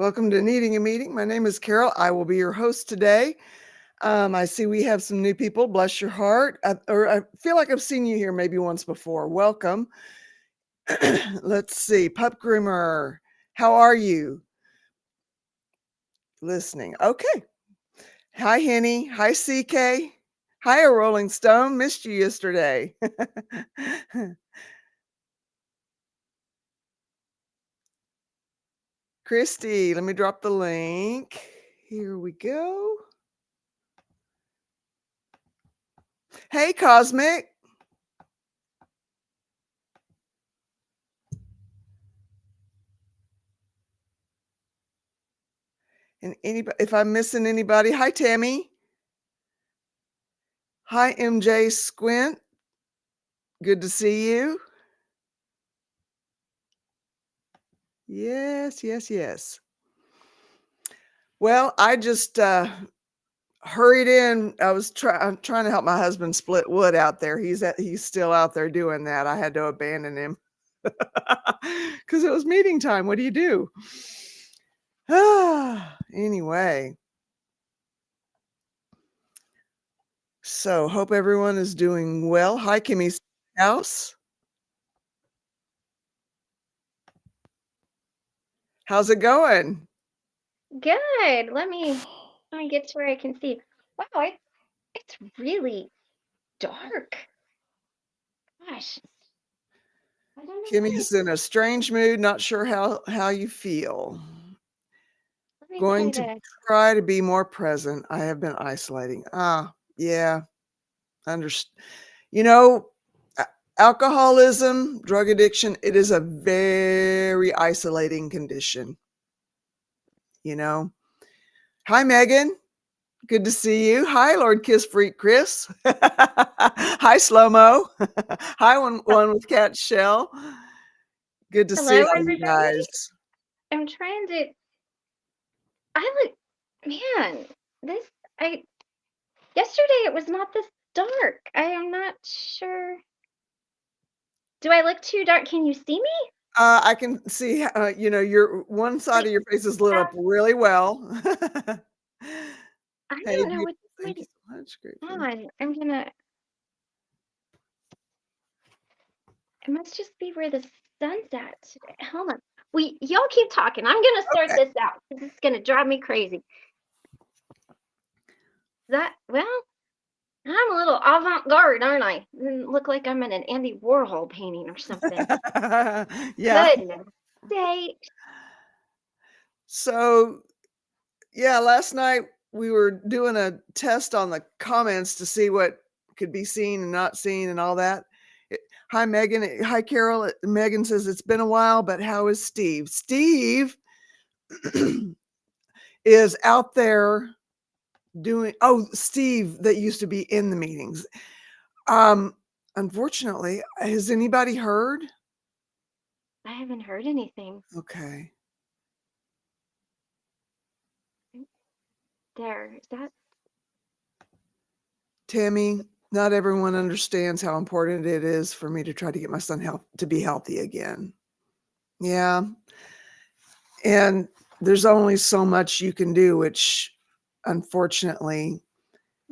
Welcome to Needing a Meeting. My name is Carol. I will be your host today. I see we have some new people. Bless your heart. I feel like I've seen you here maybe once before. Welcome. Let's see. Pup Groomer, how are you? Listening. Okay. Hi, Henny. Hi, CK. Hi, a Rolling Stone. Missed you yesterday. Christy, let me drop the link. Here we go. Hey, Cosmic. And anybody, if I'm missing anybody, hi, Tammy. Hi, MJ Squint. Good to see you. Yes. Well, I just hurried in. I'm trying to help my husband split wood out there. He's still out there doing that. I had to abandon him because it was meeting time. What do you do? Anyway, so hope everyone is doing well. Hi, Kimmy's house. How's it going? Good. Let me get to where I can see. Wow, it's really dark. Gosh, I don't know what Kimmy's in a strange mood, not sure how you feel. let me Going try to to. try to be more present. I have been isolating. Yeah. Understand. You know, alcoholism, drug addiction, it is a very isolating condition. You know. Hi, Megan. Good to see you. Hi, Lord Kiss Freak Chris. Hi, Slow Mo. Hi, one with Cat Shell. Good to see Hello, all you everybody. guys. I'm trying to. I look, man. This I yesterday it was not this dark. I am not sure. Do I look too dark? Can you see me? I can see, your one side Like, of your face is lit up uh, really well. I Hey, don't know what's beautiful. Thank going you so much. Grateful. on. I'm gonna. It must just be where the sun's at today. Hold on. Y'all keep talking. I'm gonna sort Okay. this out. This is gonna drive me crazy. Well, I'm a little avant-garde, aren't I? Look like I'm in an Andy Warhol painting or something. Yeah. Goodness sake. So, yeah, last night we were doing a test on the comments to see what could be seen and not seen and all that. Hi, Megan. Hi, Carol. Megan says it's been a while, but how is Steve? Steve is out there doing. Oh, Steve that used to be in the meetings. Unfortunately, has anybody heard? I haven't heard anything. Okay. There. Is that Tammy, not everyone understands how important it is for me to try to get my son to be healthy again. Yeah. And there's only so much you can do, which unfortunately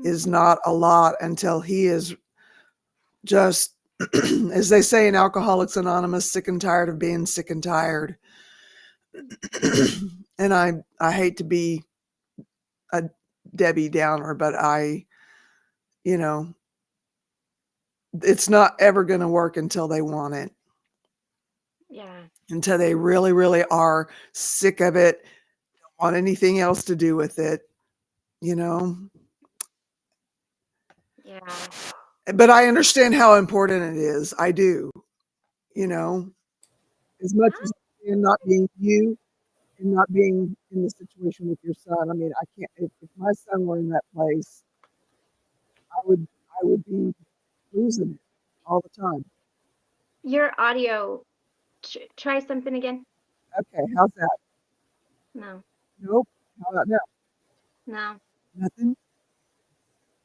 is not a lot until he is just, as they say in Alcoholics Anonymous, sick and tired of being sick and tired. And I hate to be a Debbie Downer, but you know, it's not ever going to work until they want it. yeah. Until they really, really are sick of it, don't want anything else to do with it, you know. Yeah. But I understand how important it is. I do, you know, as much as not being you and not being in the situation with your son. I mean, I can't. If my son were in that place, I would be losing it all the time. Your audio. Try something again. Okay, how's that? No. Nope. How about now? No. Nothing.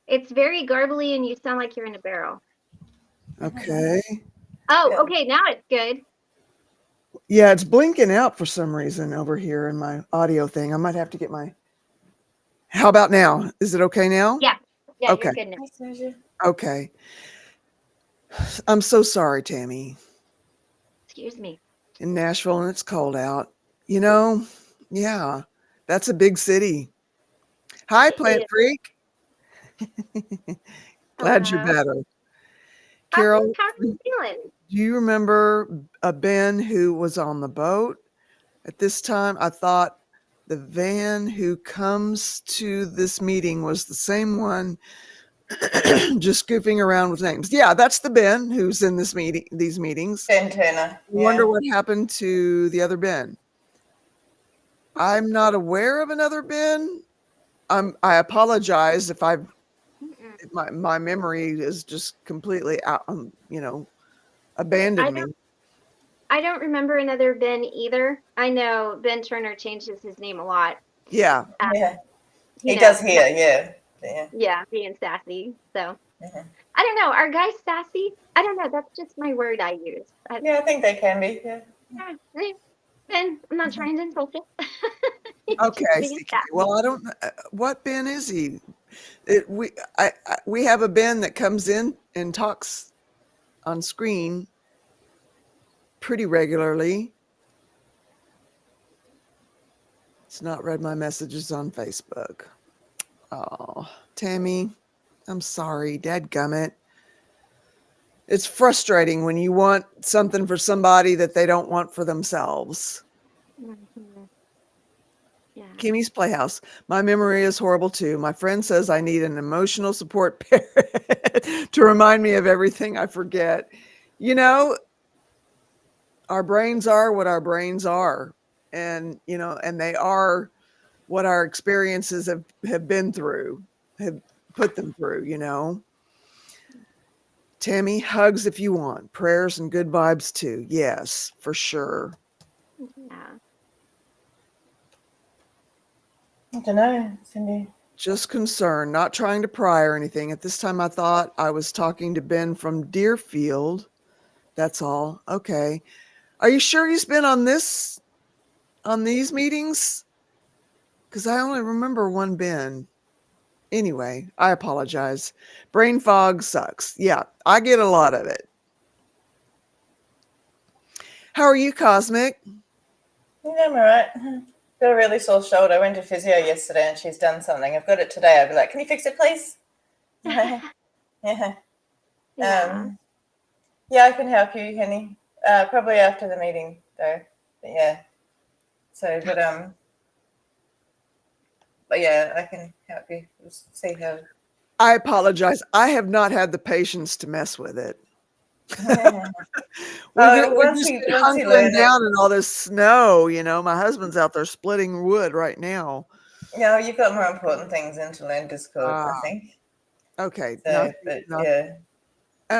It's very garbly and you sound like you're in a barrel. Okay. Oh, okay. Now it's good. Yeah, it's blinking out for some reason over here in my audio thing. I might have to get my. How about now? Is it okay now? Yeah. Yeah, Okay. you're good now. Hi, Susie. Okay. I'm so sorry, Tammy. Excuse me. In Nashville and it's cold out. You know, yeah, that's a big city. Hi, It Plant is. Freak. Glad you're Hello. better. Carol, How are do you feeling? you remember a Ben who was on the boat at this time? I thought the van who comes to this meeting was the same one, just goofing around with names. Yeah, that's the Ben who's in these meetings. Ben Turner. I wonder Yeah. what happened to the other Ben. I'm not aware of another Ben. I apologize if Mm-mm. if my memory is just completely out, abandoned me. I don't remember another Ben either. I know Ben Turner changes his name a lot. Yeah. Yeah. You He know, does here. Yeah. Yeah. yeah, being sassy. So Mhm. I don't know. Are guys sassy? I don't know. That's just my word I use. Yeah, I think they can be. Yeah. Ben, I'm not trying to insult you. He's just Okay, being CK. sassy. Well, I don't what Ben is he? We have a Ben that comes in and talks on screen pretty regularly. It's not read my messages on Facebook. Oh, Tammy, I'm sorry. Dadgummit. It's frustrating when you want something for somebody that they don't want for themselves. Mhm. Yeah. Kimmy's Playhouse. My memory is horrible too. My friend says I need an emotional support parent to remind me of everything I forget. You know, our brains are what our brains are. And they are what our experiences have been through, have put them through. Tammy, hugs if you want. Prayers and good vibes too. Yes, for sure. Yeah. I don't know, Cindy. Just concerned, not trying to pry or anything. At this time, I thought I was talking to Ben from Deerfield. That's all. Okay. Are you sure he's been on these meetings? Because I only remember one Ben. Anyway, I apologize. Brain fog sucks. Yeah, I get a lot of it. How are you, Cosmic? Yeah, I'm all right. Got a really sore shoulder. I went to physio yesterday and she's done something. I've got it today. I'd be like, can you fix it, please? Yeah. Yeah. Yeah, I can help you, Henny. Probably after the meeting, though. But yeah. So, but yeah, I can help you. We'll see how. I apologize. I have not had the patience to mess with it. We've Once just he been learn hunkering it, down in all this snow. My husband's out there splitting wood right now. you've got more important things than to learn Discord, I think. Okay. So, but yeah,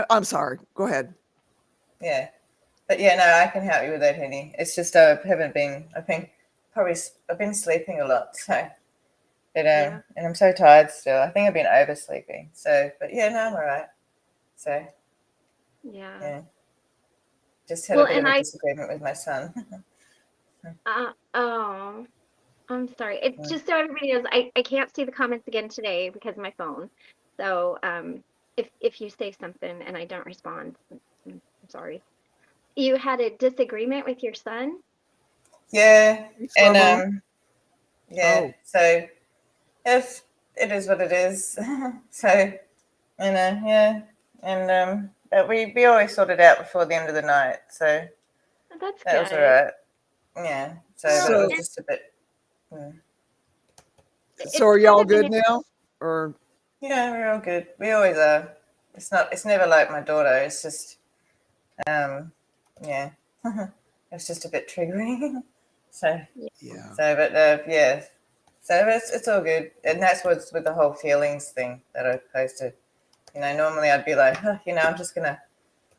I'm sorry. Go ahead. yeah, but yeah, no, I can help you with that, Henny. It's just I haven't been. I've been sleeping a lot, so. But Yeah. and I'm so tired still. I think I've been oversleeping. So, but yeah, no, I'm all right. So, Yeah. yeah, just had a Well, bit of and a disagreement with my son. oh, I'm sorry. It's just so everybody knows, I can't see the comments again today because of my phone. So, if you say something and I don't respond, I'm sorry. You had a disagreement with your son? Yeah, Slow mo. and yeah, Oh, so if it is what it is, so yeah, and but we always sorted out before the end of the night, so Oh, that's that was all good. right. Yeah, so Well, but it was so just a bit. Mm. so it's are kind y'all of an good now? Or Yeah, we're all good. We always are. It's not. It's never like my daughter. It's just yeah, it's just a bit triggering. so yeah. but yeah, so it's all good, and that's what's with the whole feelings thing that I posted. Normally I'd be like, I'm just gonna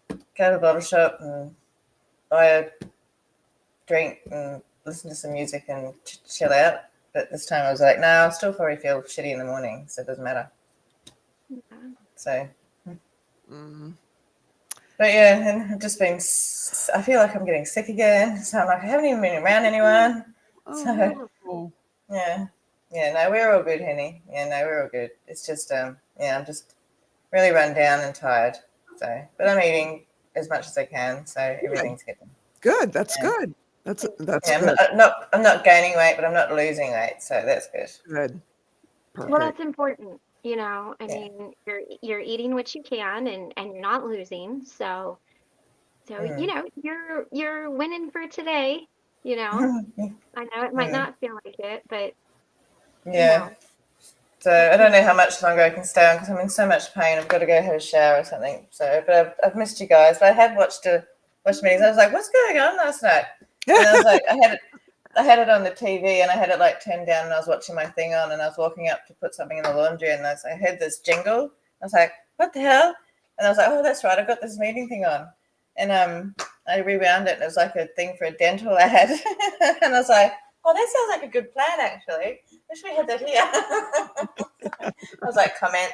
go to the bottle shop and buy a drink and listen to some music and chill out. But this time I was like, no, I'll still probably feel shitty in the morning, so it doesn't matter. Yeah. So Mhm. But yeah, and I've just been, I feel like I'm getting sick again. So I'm like, I haven't even been around anyone. Oh, So no. yeah. Yeah, no, we're all good, Henny. Yeah, no, we're all good. It's just, yeah, I'm just really run down and tired. So, but I'm eating as much as I can. So everything's good. Good. That's Yeah. good. That's Yeah, good. I'm not gaining weight, but I'm not losing weight. So that's good. Good. Well, Perfect. that's important. You know, I Yeah. mean, you're eating what you can, and you're not losing. So you know, you're winning for today. You know, I know it might not feel like it, but you Yeah. know, So I don't know how much longer I can stay on because I'm in so much pain. I've got to go have a shower or something. So, but I've missed you guys. But I have watched meetings. I was like, "What's going on last night?" And I was like, I had it on the TV and I had it like turned down and I was watching my thing on and I was walking up to put something in the laundry and I heard this jingle. I was like, "What the hell?" And I was like, "Oh, that's right. I've got this meeting thing on." And I rewound it and it was like a thing for a dental ad. And I was like, "Oh, that sounds like a good plan, actually. Wish we had that here." I was like, comment.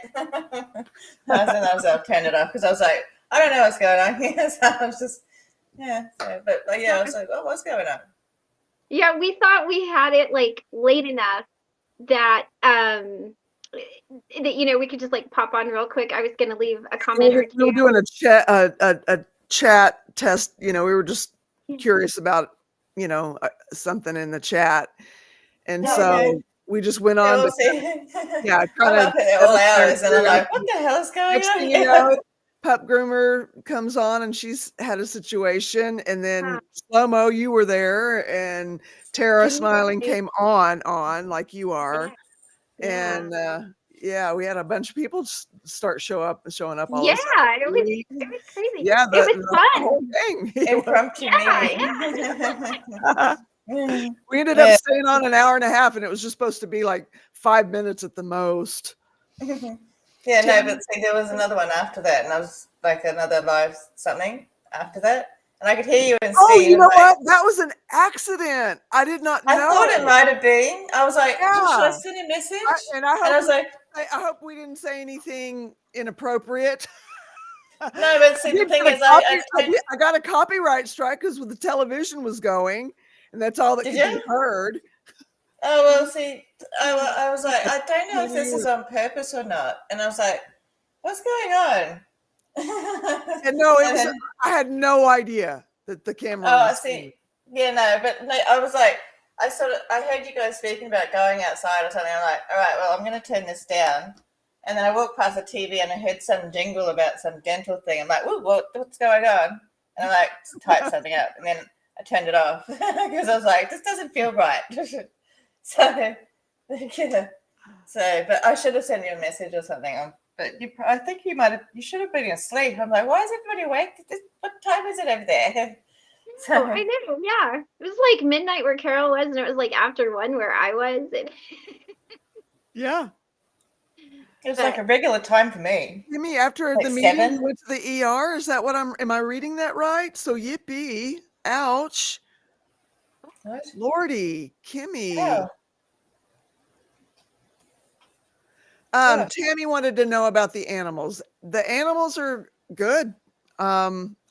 I'll turn it off because I was like, I don't know what's going on here. So I was just, yeah. So, but like, yeah, I was like, oh, what's going on? yeah, we thought we had it like late enough that that you know we could just like pop on real quick. I was gonna leave a comment or We were two. doing a chat test. We were just curious about something in the chat, and so Okay. we just went Yeah, on we'll to see. kind I'm of up at all hours and I'm like, what the hell is going Next on thing you here? know, Pup Groomer comes on and she's had a situation, and then Slow Mo, you were there, and Tara Smiling came on like you are, and yeah, we had a bunch of people start showing up all of a Yeah, it sudden. was crazy. Yeah, It was the whole fun. thing. Impromptu Yeah. meeting. We ended up Yeah. staying on an hour and a half, and it was just supposed to be like 5 minutes at the most. Yeah, no, but see, there was another one after that, and I was like another live something after that, and I could hear you and Oh, see. you know Like, what? That was an accident. I did not I thought it know. might have been. I was like, should I Yeah. send a message? And I And I was like, hope we didn't say anything inappropriate. no, but see, the thing is, I got a copyright strike because the television was going, and that's all that did could be you? heard. Oh, well, see, I was like, I don't know if this is on purpose or not. And I was like, what's going on? And no, And then, I had no idea that the camera oh, was see, yeah, no, but no, I was like, I heard you guys speaking about going outside or something. I'm like, all right, well, I'm going to turn this down. And then I walked past the TV and I heard some jingle about some dental thing. I'm like, whoa, what's going on? And I like typed something up and then I turned it off because I was like, this doesn't feel right. So, yeah. So, but I should have sent you a message or something. But I think you should have been asleep. I'm like, why is everybody awake? What time is it over there? So, Oh, I know. Yeah, it was like midnight where Carol was, and it was like after 1 where I was. And Yeah. it was like a regular time for me. Jimmy, after Like the meeting, 7. you went to the ER. Is that what am I reading that right? So yippee. Ouch. What? Lordy, Kimmy. Oh. Yeah. Tammy wanted to know about the animals. The animals are good.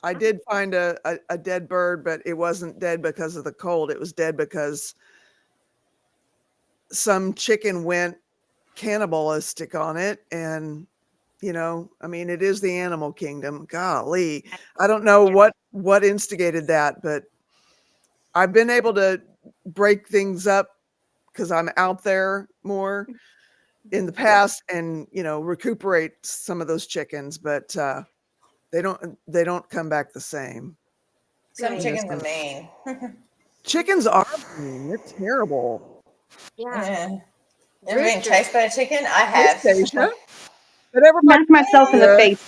I did find a dead bird, but it wasn't dead because of the cold. It was dead because some chicken went cannibalistic on it. And, I mean, it is the animal kingdom. Golly. I don't know what instigated that, but I've been able to break things up because I'm out there more in the past and recuperate some of those chickens, but they don't come back the same. Some chickens are mean. Chickens are mean. They're terrible. Yeah. Ever been chased by a chicken? I Hey, have. Stacia. But everybody Smack myself in the face.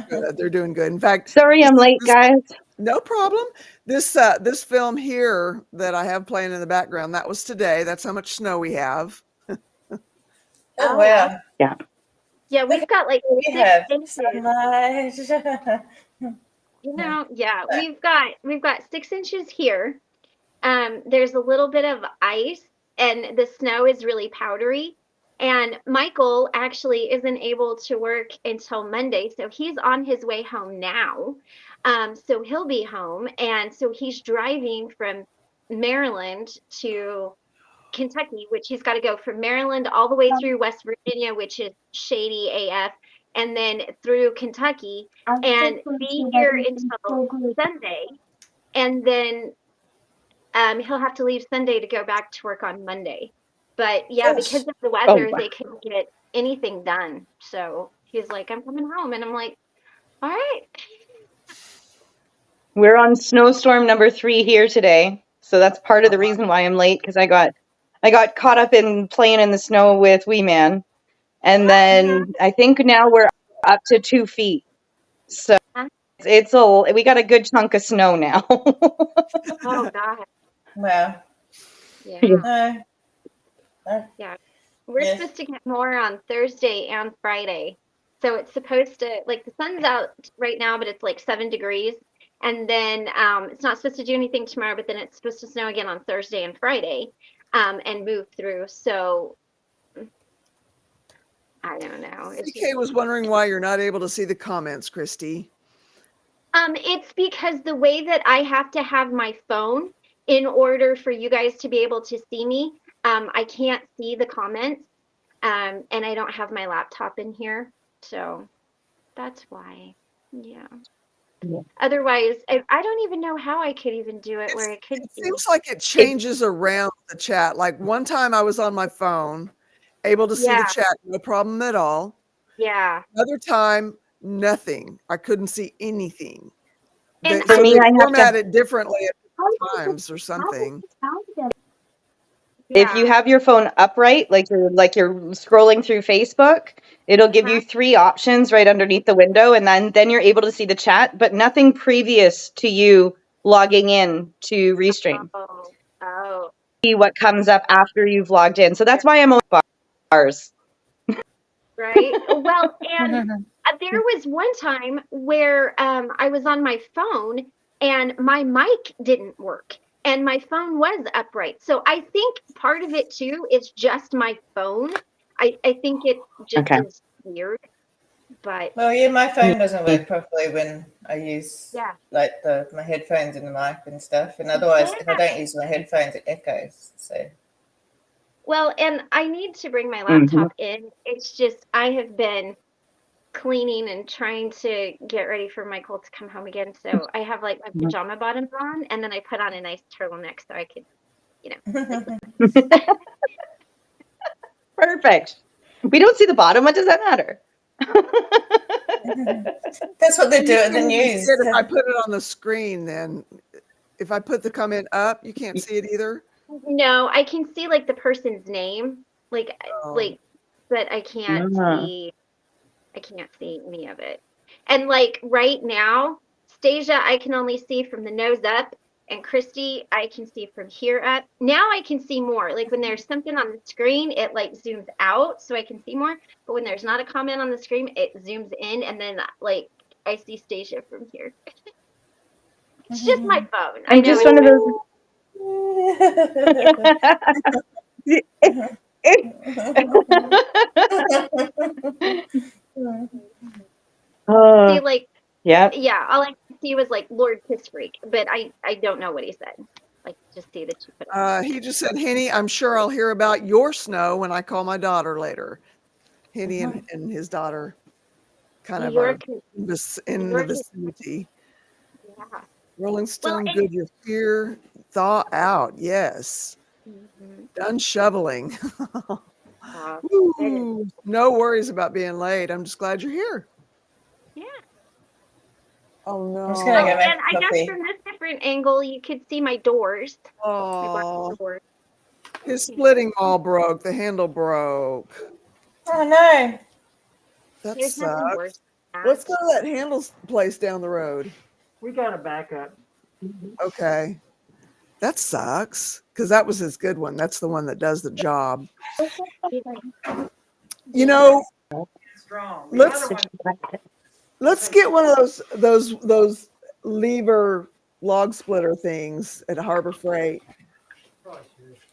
good. They're doing good. In fact, Sorry I'm late, guys. no problem. This film here that I have playing in the background, that was today. That's how much snow we have. Oh, wow. Yeah. yeah, we've got like We 6 have inches. sunlight. Yeah, we've got 6 inches here. There's a little bit of ice, and the snow is really powdery. And Michael actually isn't able to work until Monday, so he's on his way home now. So he'll be home, and so he's driving from Maryland to Kentucky, which he's got to go from Maryland all the way through West Virginia, which is shady AF, and then through Kentucky, and be here until Sunday, and then he'll have to leave Sunday to go back to work on Monday. But yeah, because of the Oh, weather, wow. they couldn't get anything done. So he's like, I'm coming home. And I'm like, all right. We're on snowstorm number 3 here today. So that's part of the reason why I'm late, because I got caught up in playing in the snow with Wee Man. And then I think now we're up to 2 feet. So we got a good chunk of snow now. Oh, God. Well, Yeah. Yeah. We're Yes. supposed to get more on Thursday and Friday. So it's supposed to, like, the sun's out right now, but it's like 7 degrees. And then it's not supposed to do anything tomorrow, but then it's supposed to snow again on Thursday and Friday and move through. So I don't know. It's CK was wondering why you're not able to see the comments, Christy. It's because the way that I have to have my phone in order for you guys to be able to see me, I can't see the comments, and I don't have my laptop in here, so that's why. Yeah. Otherwise, I don't even know how I could even do it where it could It be. seems like it changes around the chat. Like one time I was on my phone, able to see the Yeah. chat, no problem at all. Yeah. Another time, nothing. I couldn't see anything. And For me, they I have format to. it differently at different times or something. If you Yeah. have your phone upright, like you're scrolling through Facebook, it'll give you 3 options right underneath the window, and then you're able to see the chat, but nothing previous to you logging in to Restream. Oh. See what comes up after you've logged in. So that's why I'm on bars. Right. Well, and there was one time where I was on my phone and my mic didn't work and my phone was upright. So I think part of it too is just my phone. I think it just is weird. But well, yeah, my phone doesn't work properly when I use like my headphones and the mic and stuff. And otherwise, if I don't use my headphones, it echoes. So. Well, and I need to bring my laptop in. It's just I have been cleaning and trying to get ready for Michael to come home again. So I have like my pajama bottoms on, and then I put on a nice turtleneck so I could, Perfect. We don't see the bottom. What does that matter? That's what they do in the news. If I put it on the screen, then if I put the comment up, you can't see it either. No, I can see like the person's name, but I can't see. I can't see any of it. And like right now, Stasia, I can only see from the nose up, and Christy, I can see from here up. Now I can see more. Like when there's something on the screen, it like zooms out so I can see more. But when there's not a comment on the screen, it zooms in, and then like I see Stasia from here. It's just my phone. I'm just one of those. See, like, yeah, all I could see was like Lord Piss Freak, but I don't know what he said. Like, just see that you put it. He just said, Henny, I'm sure I'll hear about your snow when I call my daughter later. Henny and his daughter kind of are in the vicinity. Yeah. Rolling Stone, good. You're here. Thaw out. Yes. Done shoveling. Woo. No worries about being late. I'm just glad you're here. Yeah. Oh no. I'm just gonna get my And I guess from this different angle, you could see my doors. Oh. Doors. His splitting all broke. The handle broke. Oh no. That There's nothing sucks. worse. Let's go to that handles place down the road. We got a backup. Okay. That sucks because that was his good one. That's the one that does the job. You know, Strong. let's get one of those lever log splitter things at Harbor Freight.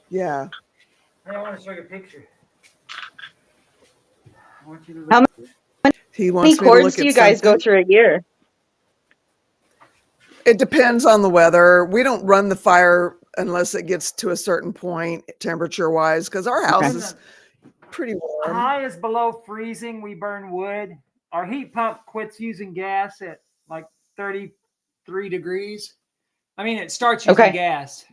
Yeah. I want to show you a picture. I want you to How look. He many wants me to cords look do at you guys go something. through a year? It depends on the weather. We don't run the fire unless it gets to a certain point temperature wise, because our house Okay. is pretty warm. High is below freezing. We burn wood. Our heat pump quits using gas at like 33 degrees. I mean, it starts using Okay. gas.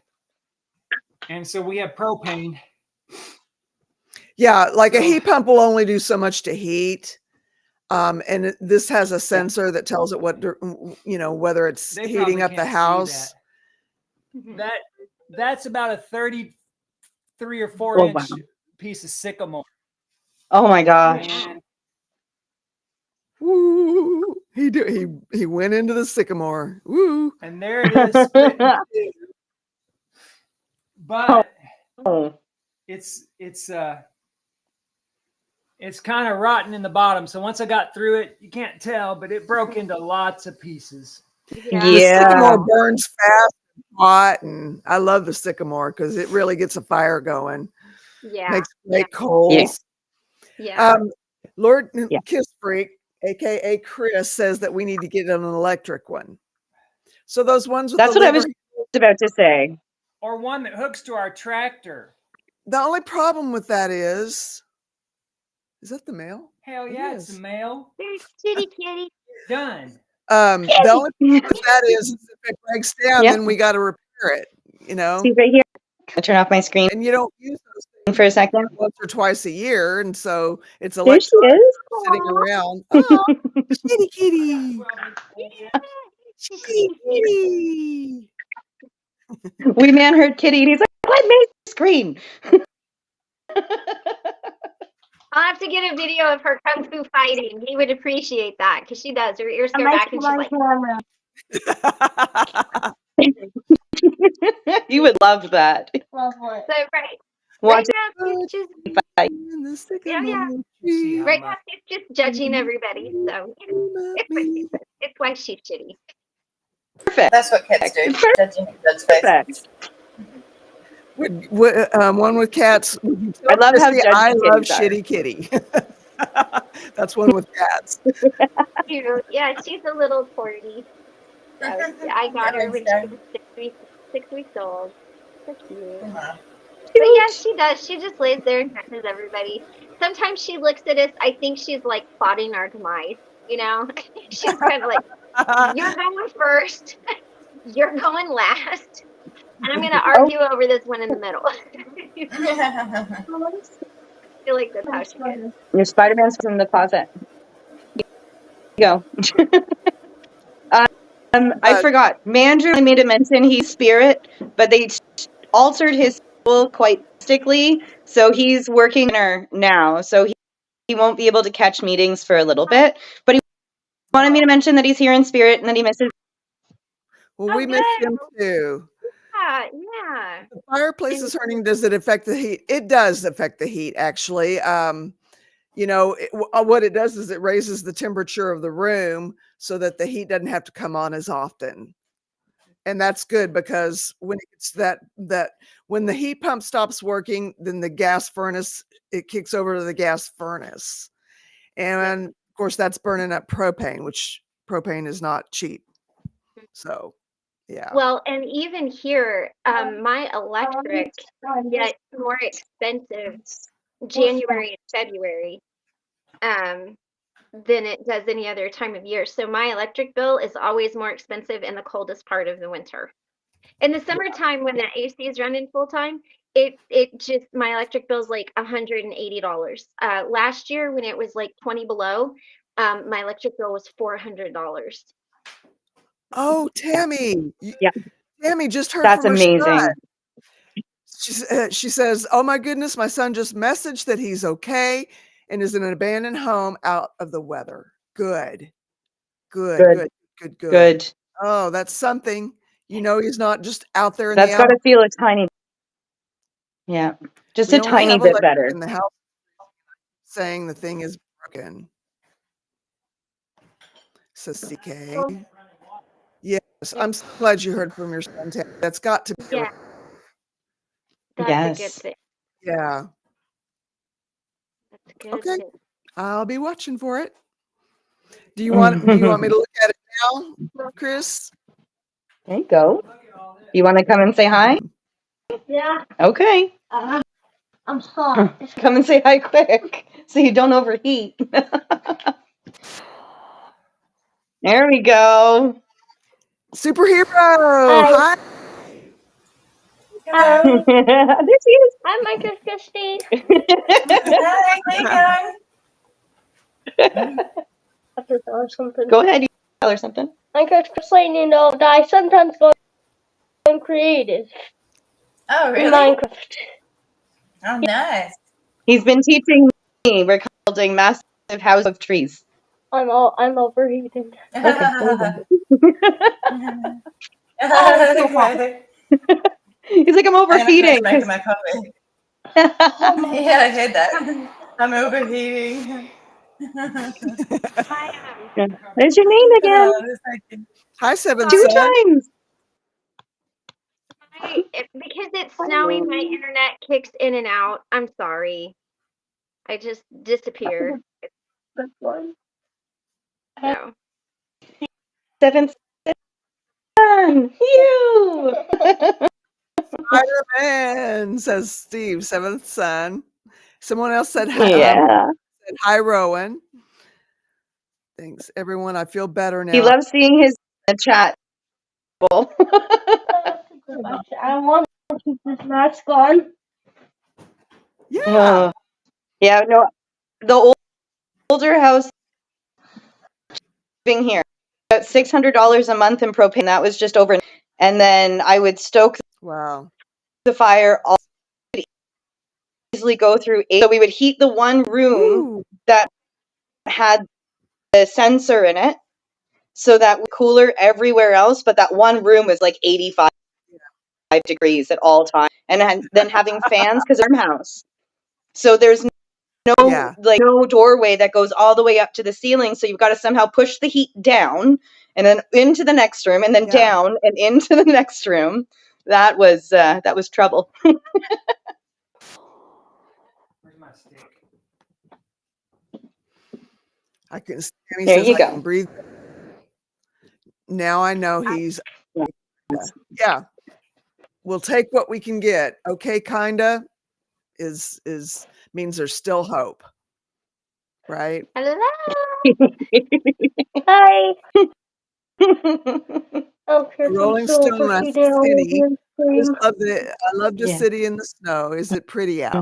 And so we have propane. Yeah, like a So- heat pump will only do so much to heat. And this has a sensor that tells it whether it's They heating probably up the can't see house. That that's about a 33 or 4 Oh, inch wow. piece of sycamore. Oh my gosh. And Woo! He went into the sycamore. Woo! and there it is split in two. But Oh, it's kind of rotten in the bottom. So once I got through it, you can't tell, but it broke into lots of pieces. The yeah. sycamore burns fast and hot, and I love the sycamore because it really gets a fire going. Yeah. Makes great coals. Yeah. Lord Yeah. Kiss Freak, aka Chris, says that we need to get an electric one. So those ones with That's the what I lever, was about to say. Or one that hooks to our tractor. the only problem with that is that the mail? Hell It yeah, it's is. the mail. There's kitty kitty. Done. The only problem with that is if it breaks down, Yeah. then we got to repair it, See right here. I'll turn off my screen and you don't use those things for a second. once or twice a year, and so it's There she electronic is. sitting around. Oh, kitty kitty, kitty kitty. We man heard Kitty and he's like, let me scream. I'll have to get a video of her kung fu fighting. He would appreciate that because she does. Her ears go Am I back and she's like, You would love that. so right. Watch Right now, she's just, In the sycamore See how tree. right now, she's just judging everybody. So, it's why she's shitty. Perfect. That's what cats do. Judging judge face. Perfect. One with cats. I love how Chrissy, judgy I love kitties are. shitty kitty. That's one with cats. Yeah, she's a little porty. So, I got her when she was 6 weeks old. So cute. Aw. But yeah, she does. She just lays there and touches everybody. Sometimes she looks at us. I think she's like plotting our demise. She's kind of like, you're going first, you're going last, and I'm going to argue over this one in the middle. I feel like that's how she is. Your Spider-Man's in the closet. Go. I forgot. Mandrew made a mention he's spirit, but they altered his soul quite drastically, so he's working there now. So he won't be able to catch meetings for a little bit. But he wanted me to mention that he's here in spirit and that he misses. Well, Oh, we miss good. him too. Yeah. The fireplace is hurting. Does it affect the heat? It does affect the heat, actually. What it does is it raises the temperature of the room so that the heat doesn't have to come on as often. And that's good because when it's when the heat pump stops working, then the gas furnace, it kicks over to the gas furnace. And of course that's burning up propane, which propane is not cheap. So, yeah. Well, and even here, my electric gets more expensive January and February than it does any other time of year. So my electric bill is always more expensive in the coldest part of the winter. In the summertime, when the AC is running full time, it just my electric bill is like $180. Last year, when it was like 20 below, my electric bill was $400. Oh, Tammy. Yeah. Tammy just heard That's from her amazing. son. She says, "Oh my goodness, my son just messaged that he's okay and is in an abandoned home out of the weather. Good. Good. Oh, that's something. He's not just out there in That's the got to feel a tiny. Yeah, just We a only tiny have bit electric better. in the house saying the thing is broken." Says CK. Yes, I'm so glad you heard from your son, Tammy. That's got to be. Yeah, that's a good Yes. thing. Yeah. That's a good Okay. thing. I'll be watching for it. Do you want me to look at it now, Chris? There you go. You want to come and say hi? Yeah. Okay. I'm hot. Come and say hi quick so you don't overheat. There we go. Superhero. Hi. Hello. There she is. Hi, Micro Christine. Hi, how you going? I have to tell her something. Go ahead. You tell her something. Micro Christine, you know that I sometimes go creative Oh, in really? Minecraft. Oh, nice. He's been teaching me. We're building massive house of trees. I'm overheating. Okay. He's like, I'm I'm gonna finish overheating. making my coffee. Oh Yeah, I heard that. I'm overheating. There's your name again. Oh, thank you. Hi, Seven 2 Sun. times. Because it's snowing, my internet kicks in and out. I'm sorry. I just disappear. That's one. So. 7th son. You. Spider-Man, says Steve, seventh son. Someone else said hi. Yeah. Said, hi, Rowan. Thanks, everyone. I feel better now. He loves seeing his chat. I want to keep this mask on. Yeah. Yeah, no, the older house living here, about $600 a month in propane. That was just over. And then I would stoke Wow. the fire. All easily go through 8. So we would heat the one room Ooh. that had the sensor in it, so that was cooler everywhere else. But that one room was like 85 degrees at all times, and then having fans because our house. So there's no doorway that goes all the way up to the ceiling, so you've got to somehow push the heat down and then into the next room and then down and into the next room. That was trouble. Where's my stick? I can. He There says you I go. can breathe. Now I know he's. Yeah. We'll take what we can get. Okay, kinda is means there's still hope. Right? Hello. Hi. Okay, Rolling Stone, I love the city in the snow. Is it pretty out?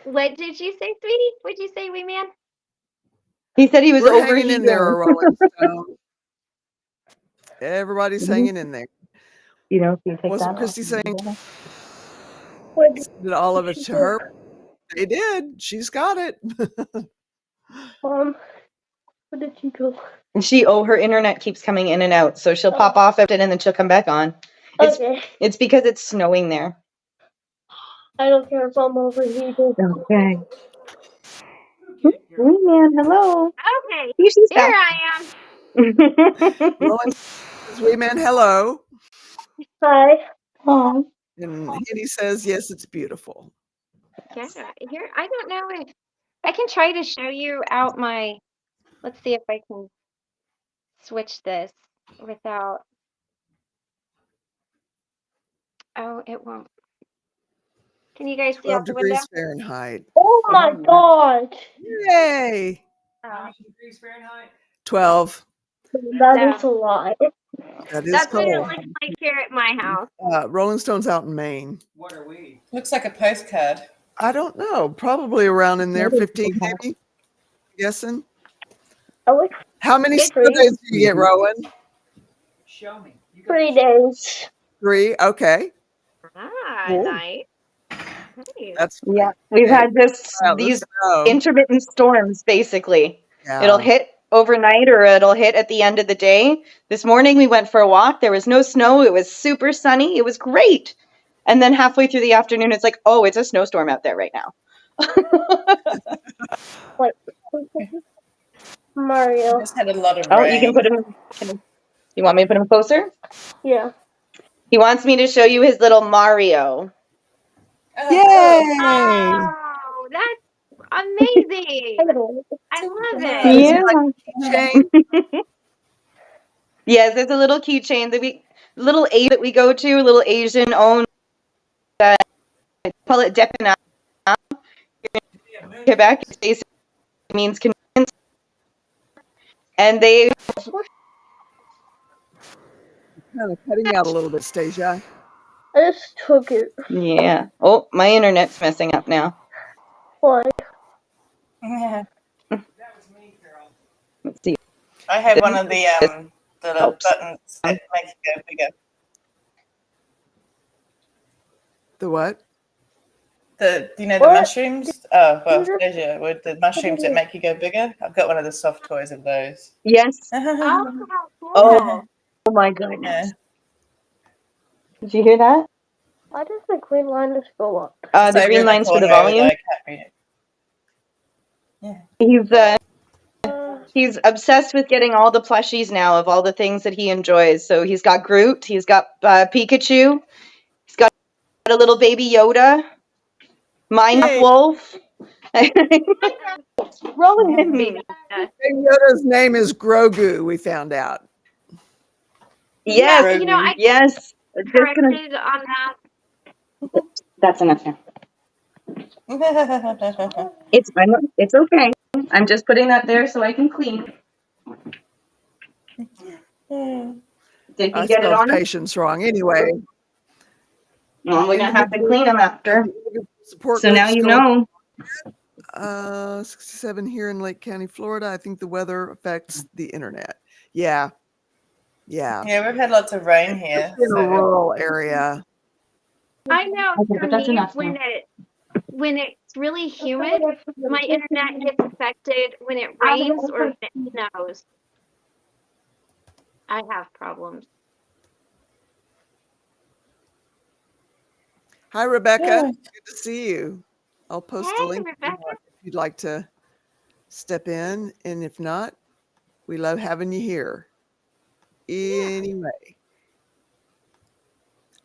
What did you say, sweetie? What'd you say, wee man? He said he was We're hanging overheating. in there, a Rolling Stone. Everybody's hanging in there. You know, if you take Wasn't that Christy off, saying did all of it to her? They did. She's got it. Where did you go? And her internet keeps coming in and out, so she'll pop off and then she'll come back on. It's because it's snowing there. I don't care if I'm overheated. Okay. Hey, man, hello. Okay, She's there back. I am. Rolling Sweet man, hello. Hi. Oh. And Hitty says, yes, it's beautiful. Yeah, here, I don't know if I can try to show you out my, let's see if I can switch this without, oh, it won't. Can you guys see 12 out the window? degrees Fahrenheit. Oh my God. Yay. How much degrees Fahrenheit? 12. That is a lot. That is That's what it cold. looks like here at my house. Rolling Stone's out in Maine. What are we? Looks like a postcard. I don't know. Probably around in there, 15 maybe. Guessing. Oh, How many it's snow days do you get, Rowan? Show me. You go 3 days. 3. Okay. Ah, Cool. nice. That's Yeah, we've had these snow. intermittent storms, basically. Yeah. It'll hit overnight or it'll hit at the end of the day. This morning we went for a walk. There was no snow. It was super sunny. It was great. And then halfway through the afternoon, it's like, oh, it's a snowstorm out there right now. Wait. Mario. Just had a lot of Oh, rain. you can put him. You want me to put him closer? Yeah. He wants me to show you his little Mario. Yay! Oh, that's amazing. I love Yeah. it. Is Yeah. it like Chain. Yes, there's a little keychain that little A that we go to, a little Asian owned, call it Depina, Quebec. It basically means convenience. And they, Kind of cutting out a little bit, Stasia. I just took it. yeah. Oh, my internet's messing up now. Why? Yeah. Let's see. I have one of the little Helps. buttons that make it go bigger. The what? The the What? mushrooms. Oh well, pleasure with the mushrooms that make you go bigger. I've got one of the soft toys of those. Yes. Oh, how cool. Oh, oh my goodness. Yeah. Did you hear that? Why does the green line just go up? It's The over green in line's for the corner over there, volume. I can't read it. He's obsessed with getting all the plushies now of all the things that he enjoys. So he's got Groot, he's got Pikachu, he's got a little baby Yoda, Mind Yay. Wolf. Rolling in me. Baby Yoda's name is Grogu, we found out. Yes, Yeah, you know, I yes. Just gonna, corrected on that. that's enough now. It's okay. I'm just putting that there so I can clean. Did I you get it spelled on him? patience wrong. Anyway, No, we're gonna have to clean them after. support So now groups you going- know. 67 here in Lake County, Florida. I think the weather affects the internet. Yeah. Yeah. Yeah, we've had lots of rain here. In a So. rural area. I know Okay, for but that's me, enough when it's really humid, my internet gets affected when it rains or when it snows. I have problems. Hi, Rebecca. Yeah. Good to see you. I'll post a Hey, link Rebecca. if you'd like to step in. And if not, we love having you here. Anyway.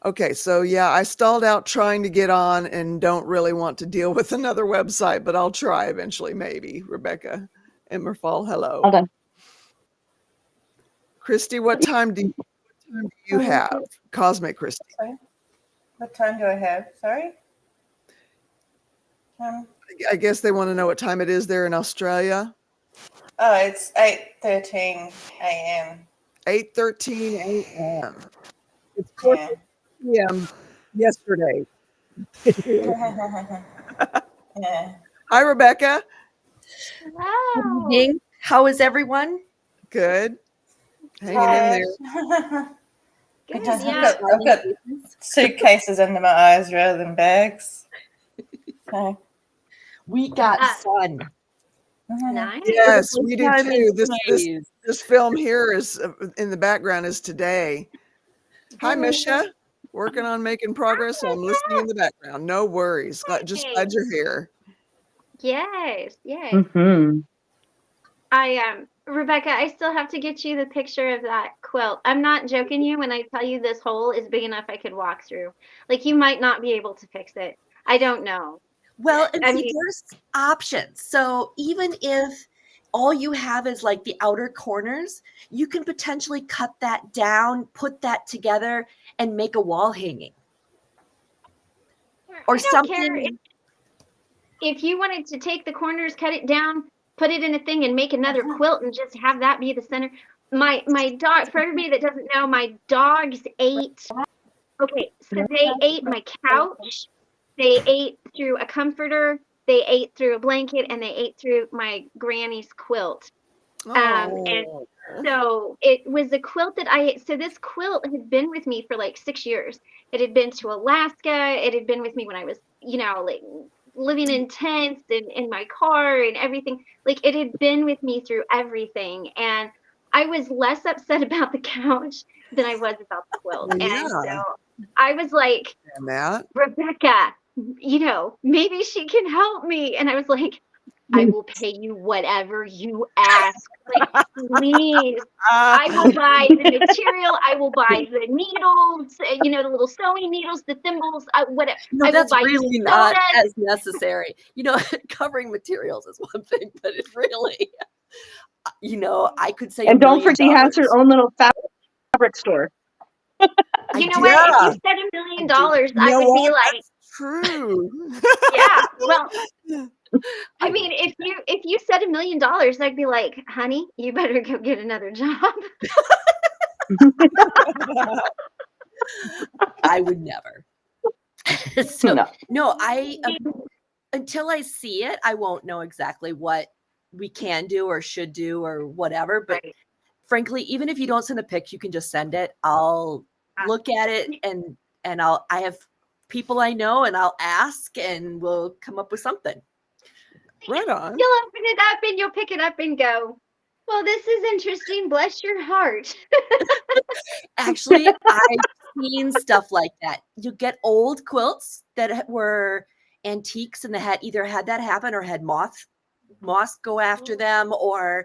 Okay, so yeah, I stalled out trying to get on and don't really want to deal with another website, but I'll try eventually, maybe. Rebecca and Merfal, hello. Hold on. Christy, what time do you have? Cosmic Christy. What time do I have? Sorry? I guess they want to know what time it is there in Australia. Oh, it's 8:13 a.m. 8:13 a.m. It's 4 Yeah. p.m. yesterday. Yeah. Hi, Rebecca. Hello. Evening. How is everyone? Good. Hanging in there. Good, I've yeah. got suitcases under my eyes rather than bags. So, We got Ah. sun. Nice. Yes, we do Time too. in days. This film here is in the background is today. Hi, Misha. Working on making progress. So I'm listening in the background. No worries. Just glad you're here. Yes, yes. Mm-hmm. Rebecca, I still have to get you the picture of that quilt. I'm not joking you when I tell you this hole is big enough I could walk through. Like you might not be able to fix it. I don't know. Well, and I see, mean- there's options. So even if all you have is like the outer corners, you can potentially cut that down, put that together, and make a wall hanging. Or I don't care something. if you wanted to take the corners, cut it down, put it in a thing and make another quilt and just have that be the center. My dog, for everybody that doesn't know, my dogs ate. Okay, so they ate my couch. They ate through a comforter. They ate through a blanket, and they ate through my granny's quilt. And Oh. so it was a quilt that so this quilt had been with me for like 6 years. It had been to Alaska. It had been with me when I was, like living in tents and in my car and everything. Like it had been with me through everything. And I was less upset about the couch than I was about the quilt. Well, And yeah. so I was like, And that. Rebecca, maybe she can help me. And I was like, I will pay you whatever you ask. Like, please. I will buy the material. I will buy the needles, the little sewing needles, the thimbles, whatever. No, I will that's buy really you not sodas. as necessary. Covering materials is one thing, but it really, I could say And $1 don't million. forget, she has her own little fabric store. You know do. what? If Yeah. you said $1 million, You I know would be what? like, That's true. yeah. Well, I mean, if you said $1 million, I'd be like, honey, you better go get another job. I would never. So No. no, until I see it, I won't know exactly what we can do or should do or whatever. But Right. frankly, even if you don't send a pic, you can just send it. I'll look at it and I have people I know and I'll ask and we'll come up with something. Right on. You'll open it up and you'll pick it up and go, well, this is interesting. Bless your heart. Actually, I've seen stuff like that. You get old quilts that were antiques and they had either had that happen or had moss go after them, or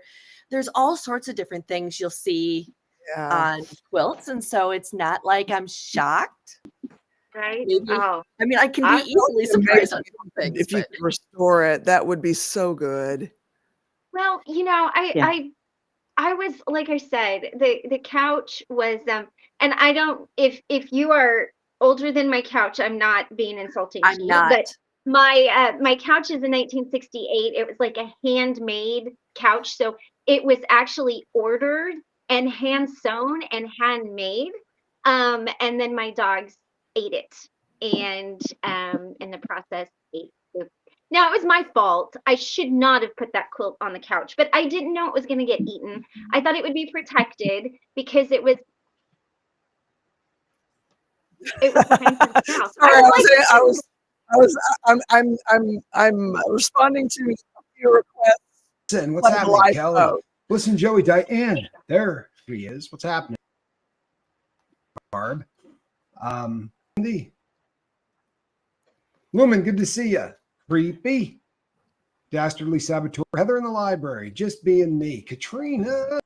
there's all sorts of different things you'll see Yeah. on quilts. And so it's not like I'm shocked. Right? Maybe. Oh, I mean, I can I be easily surprised on some things. If you but- could restore it, that would be so good. well, Yeah. I was, like I said, the couch was, and I don't, if you are older than my couch, I'm not being insulting to I'm you, not. but my couch is in 1968. It was like a handmade couch. So it was actually ordered and hand sewn and handmade. And then my dogs ate it and in the process ate the. Now, it was my fault. I should not have put that quilt on the couch, but I didn't know it was going to get eaten. I thought it would be protected because it was behind the house. Sorry, I'm responding to your request. Listen, what's on the happening, live Kelly? vote. Listen, Joey, Diane, there she is. What's happening? Barb. Andy. Lumen, good to see you. Creepy. Dastardly Saboteur. Heather in the library. Just being me. Katrina.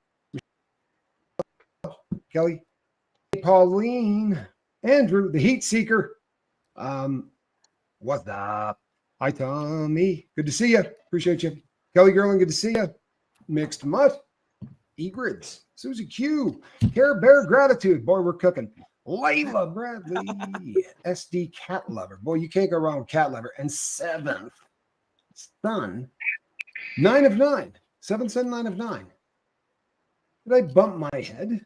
Kelly. Pauline. Andrew, the heat seeker. What's up? Hi, Tommy. Good to see you. Appreciate you. Kelly Gerlin, good to see you. Mixed Mutt. Egrids. Susie Q. Care Bear Gratitude. Boy, we're cooking. Layla Bradley. SD Cat Lover. Boy, you can't go wrong with Cat Lover. And seventh son. 9 of 9. Seventh son, 9 of 9. Did I bump my head?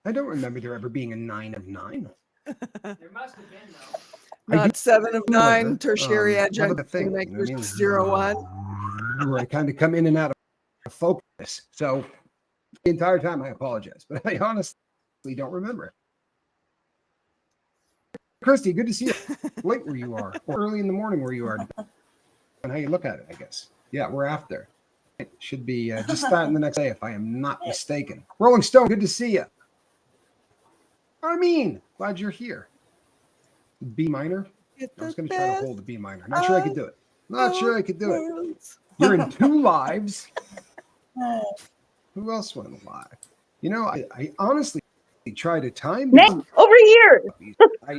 I don't remember there ever being a 9 of 9. There must have been, though. Not 7 of 9, tertiary What adjunct. about the thing? Make You know what I yours mean? 0-1. Where I kind of come in and out of focus. So the entire time I apologize, but I honestly don't remember it. Christy, good to see you. Late where you are, or early in the morning where you are, and how you look at it, I guess. Yeah, we're after. It should be just starting the next day, if I am not mistaken. Rolling Stone, good to see you. Armin, glad you're here. B minor. I was going to try to hold the B minor. Not sure I could do it. Not sure I could do it. You're in 2 lives. Who else went live? You know, I honestly try to time Nick, over here. I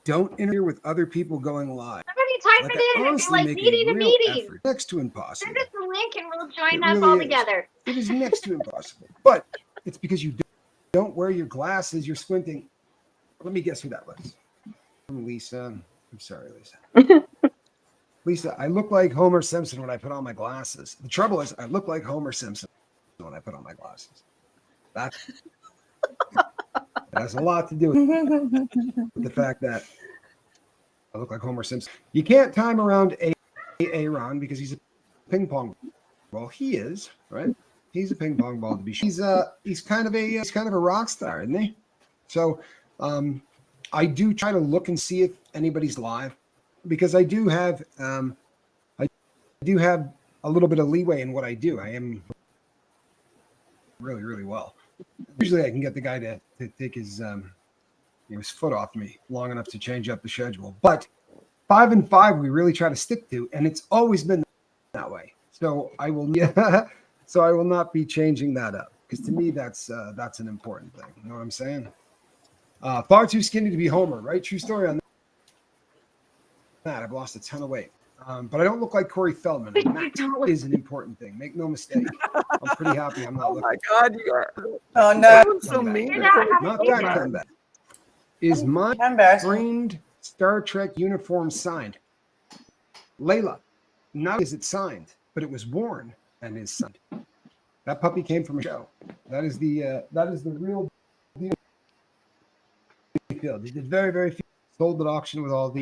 don't interfere with other people going live. Somebody type Like, it I in and be honestly like, make meeting a a real meeting. effort. Next to impossible. Send us the link and we'll join It up really all is. together. It is next to impossible. But it's because you don't wear your glasses. You're squinting. Let me guess who that was. Lisa. I'm sorry, Lisa. Lisa, I look like Homer Simpson when I put on my glasses. The trouble is, I look like Homer Simpson when I put on my glasses. That has a lot to do with the fact that I look like Homer Simpson. You can't time around Aaron because he's a ping pong ball. He is, right? He's a ping pong ball to be sure. He's kind of a rock star, isn't he? So I do try to look and see if anybody's live, because I do have a little bit of leeway in what I do. I am really, really well. Usually I can get the guy to take his foot off me long enough to change up the schedule. But 5 and 5 we really try to stick to, and it's always been that way. So I will, yeah. So I will not be changing that up because to me that's an important thing. You know what I'm saying? Far too skinny to be Homer, right? True story on that. I've lost a ton of weight, but I don't look like Corey Feldman, and that is an important thing. Make no mistake. I'm pretty happy. I'm not Oh looking. my God, you are Oh no, everyone's so Comeback. mean. You're to not Corey having Not a that baby. comeback. Is my how embarrassing. framed Star Trek uniform signed? Layla. Not is it signed, but it was worn and is signed. That puppy came from a show. That is the real deal. They did very, very few. Sold at auction with all of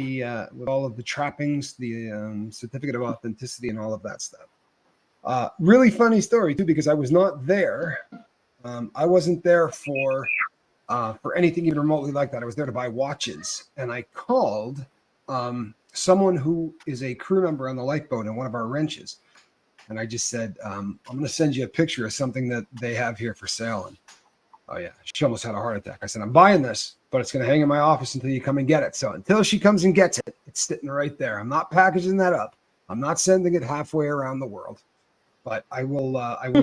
the trappings, the certificate of authenticity, and all of that stuff. Really funny story too, because I was not there. I wasn't there for anything even remotely like that. I was there to buy watches, and I called someone who is a crew member on the lifeboat in one of our wrenches, and I just said, I'm going to send you a picture of something that they have here for sale. And oh yeah, she almost had a heart attack. I said, I'm buying this, but it's going to hang in my office until you come and get it. So until she comes and gets it, it's sitting right there. I'm not packaging that up. I'm not sending it halfway around the world, but I will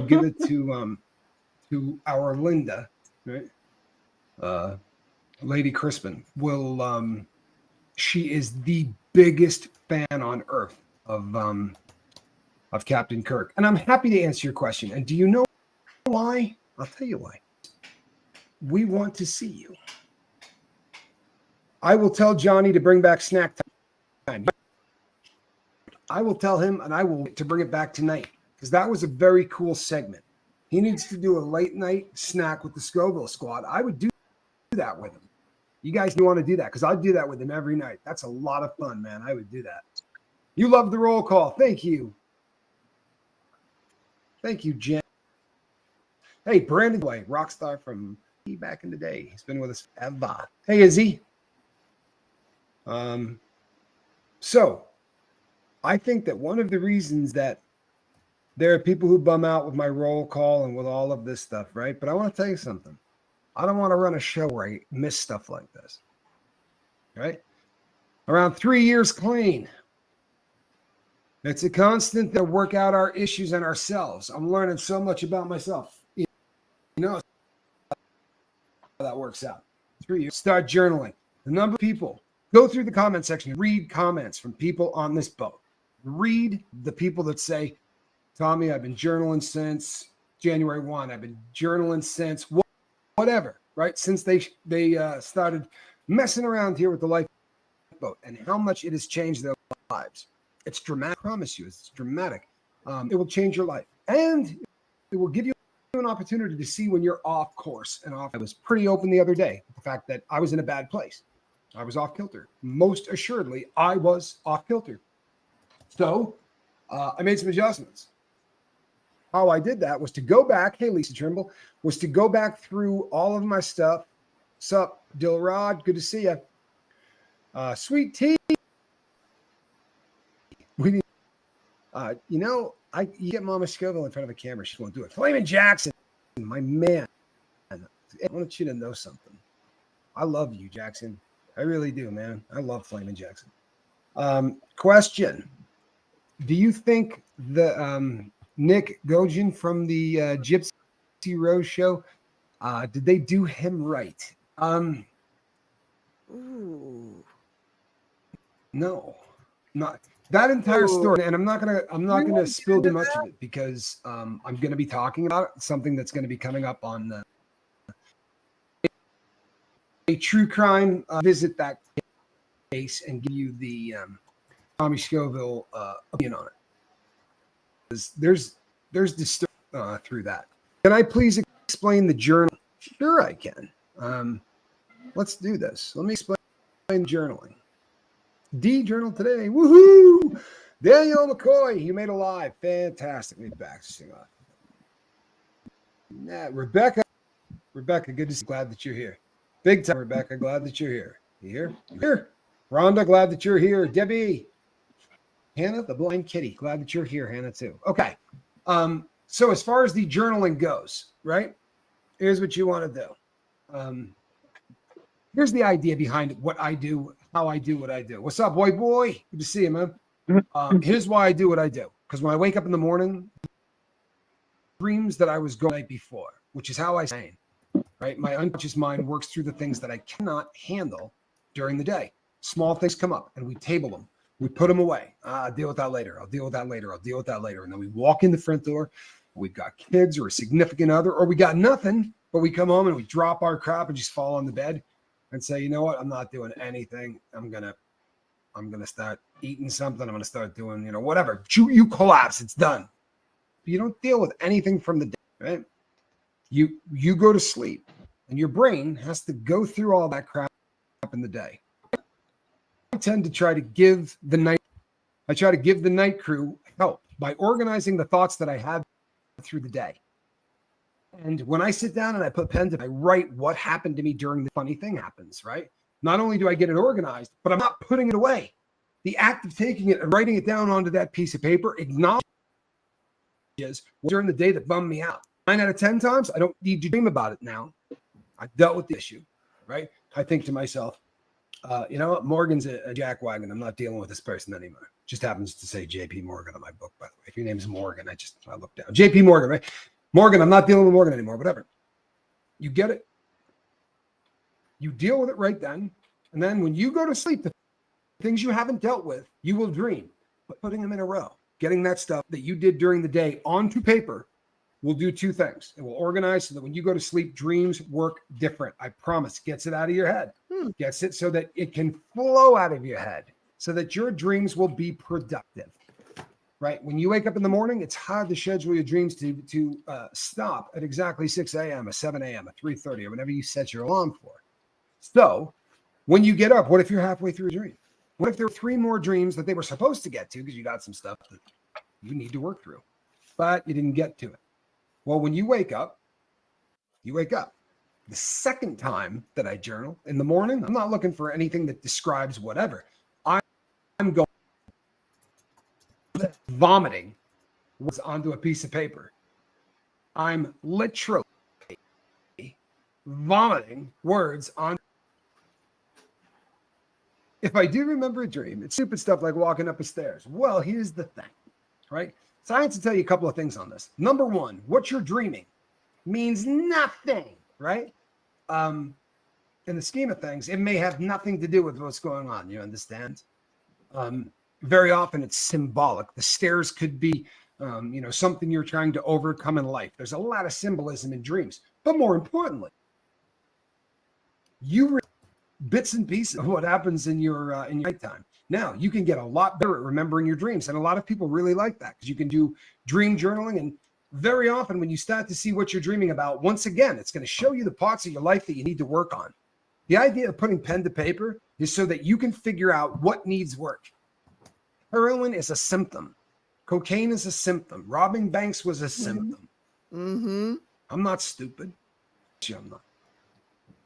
give it to our Linda, right? Lady Crispin will, she is the biggest fan on earth of Captain Kirk. And I'm happy to answer your question. And do you know why? I'll tell you why. We want to see you. I will tell Johnny to bring back snack time. I will tell him, and I will to bring it back tonight, because that was a very cool segment. He needs to do a late night snack with the Scoville squad. I would do that with him. You guys do want to do that, because I'd do that with him every night. That's a lot of fun, man. I would do that. You love the roll call. Thank you. Thank you, Jen. Hey, Brandon Way, rock star from back in the day. He's been with us forever. Hey, Izzy. So I think that one of the reasons that there are people who bum out with my roll call and with all of this stuff, right? But I want to tell you something. I don't want to run a show where I miss stuff like this, right? Around 3 years clean. It's a constant to work out our issues and ourselves. I'm learning so much about myself. You know how that works out. 3 years. Start journaling. The number of people. Go through the comment section. Read comments from people on this boat. Read the people that say, Tommy, I've been journaling since January 1. I've been journaling since whatever, right? Since they started messing around here with the lifeboat and how much it has changed their lives. It's dramatic. I promise you, it's dramatic. It will change your life. And it will give you an opportunity to see when you're off course and off. I was pretty open the other day with the fact that I was in a bad place. I was off kilter. Most assuredly, I was off kilter. So I made some adjustments. How I did that was to go back. Hey, Lisa Trimble, was to go back through all of my stuff. Sup, Dilrod, good to see you. Sweet tea. We need, you get Mama Scoville in front of a camera, she won't do it. Flamin' Jackson, my man. I want you to know something. I love you, Jackson. I really do, man. I love Flamin' Jackson. Question. Do you think the Nick Gogin from the Gypsy Rose show, did they do him right? Ooh. No, not that entire story. And I'm not gonna spill too much of it because I'm gonna be talking about something that's gonna be coming up on a true crime visit that case and give you the Tommy Scoville opinion on it. There's disturbance through that. Can I please explain the journal? Sure, I can. Let's do this. Let me explain journaling. D journal today. Woohoo! Daniel McCoy, you made a live. Fantastic. Let me back this thing off. Rebecca, good to see you. Glad that you're here. Big time, Rebecca. Glad that you're here. You here? You here? Rhonda, glad that you're here. Debbie. Hannah, the blind kitty. Glad that you're here, Hannah, too. Okay. So as far as the journaling goes, right? Here's what you want to do. Here's the idea behind what I do, how I do what I do. What's up, boy? Good to see you, man. Here's why I do what I do. Because when I wake up in the morning, dreams that I was going the night before, which is how I say, right? My unconscious mind works through the things that I cannot handle during the day. Small things come up and we table them. We put them away. I'll deal with that later. I'll deal with that later. I'll deal with that later. And then we walk in the front door. We've got kids or a significant other, or we got nothing, but we come home and we drop our crap and just fall on the bed and say, you know what? I'm not doing anything. I'm going to start eating something. I'm going to start doing, whatever. You collapse. It's done. You don't deal with anything from the day, right? You go to sleep and your brain has to go through all that crap in the day. I tend to try to give the night crew help by organizing the thoughts that I have through the day. And when I sit down and I put pen to, I write what happened to me during the funny thing happens, right? Not only do I get it organized, but I'm not putting it away. The act of taking it and writing it down onto that piece of paper acknowledges during the day that bummed me out. 9 out of 10 times, I don't need to dream about it now. I've dealt with the issue, right? I think to myself, you know what? Morgan's a jackwagon. I'm not dealing with this person anymore. Just happens to say JP Morgan on my book, by the way. If your name is Morgan, I look down. JP Morgan, right? Morgan, I'm not dealing with Morgan anymore, whatever. You get it? You deal with it right then. And then when you go to sleep, the things you haven't dealt with, you will dream. But putting them in a row, getting that stuff that you did during the day onto paper will do two things. It will organize so that when you go to sleep, dreams work different. I promise. Gets it out of your head. Gets it so that it can flow out of your head so that your dreams will be productive, right? When you wake up in the morning, it's hard to schedule your dreams to stop at exactly 6 a.m., or 7 a.m., or 3:30, or whenever you set your alarm for. So when you get up, what if you're halfway through a dream? What if there are 3 more dreams that they were supposed to get to because you got some stuff that you need to work through, but you didn't get to it? Well, when you wake up, you wake up. The second time that I journal in the morning, I'm not looking for anything that describes whatever. I'm going vomiting was onto a piece of paper. I'm literally vomiting words on. If I do remember a dream, it's stupid stuff like walking up the stairs. Well, here's the thing, right? Science will tell you a couple of things on this. Number one, what you're dreaming means nothing, right? In the scheme of things, it may have nothing to do with what's going on. You understand? Very often it's symbolic. The stairs could be, something you're trying to overcome in life. There's a lot of symbolism in dreams, but more importantly, you bits and pieces of what happens in your nighttime. Now you can get a lot better at remembering your dreams, and a lot of people really like that because you can do dream journaling. And very often, when you start to see what you're dreaming about, once again, it's going to show you the parts of your life that you need to work on. The idea of putting pen to paper is so that you can figure out what needs work. Heroin is a symptom. Cocaine is a symptom. Robbing banks was a symptom. Mm-hmm. I'm not stupid. I'm not.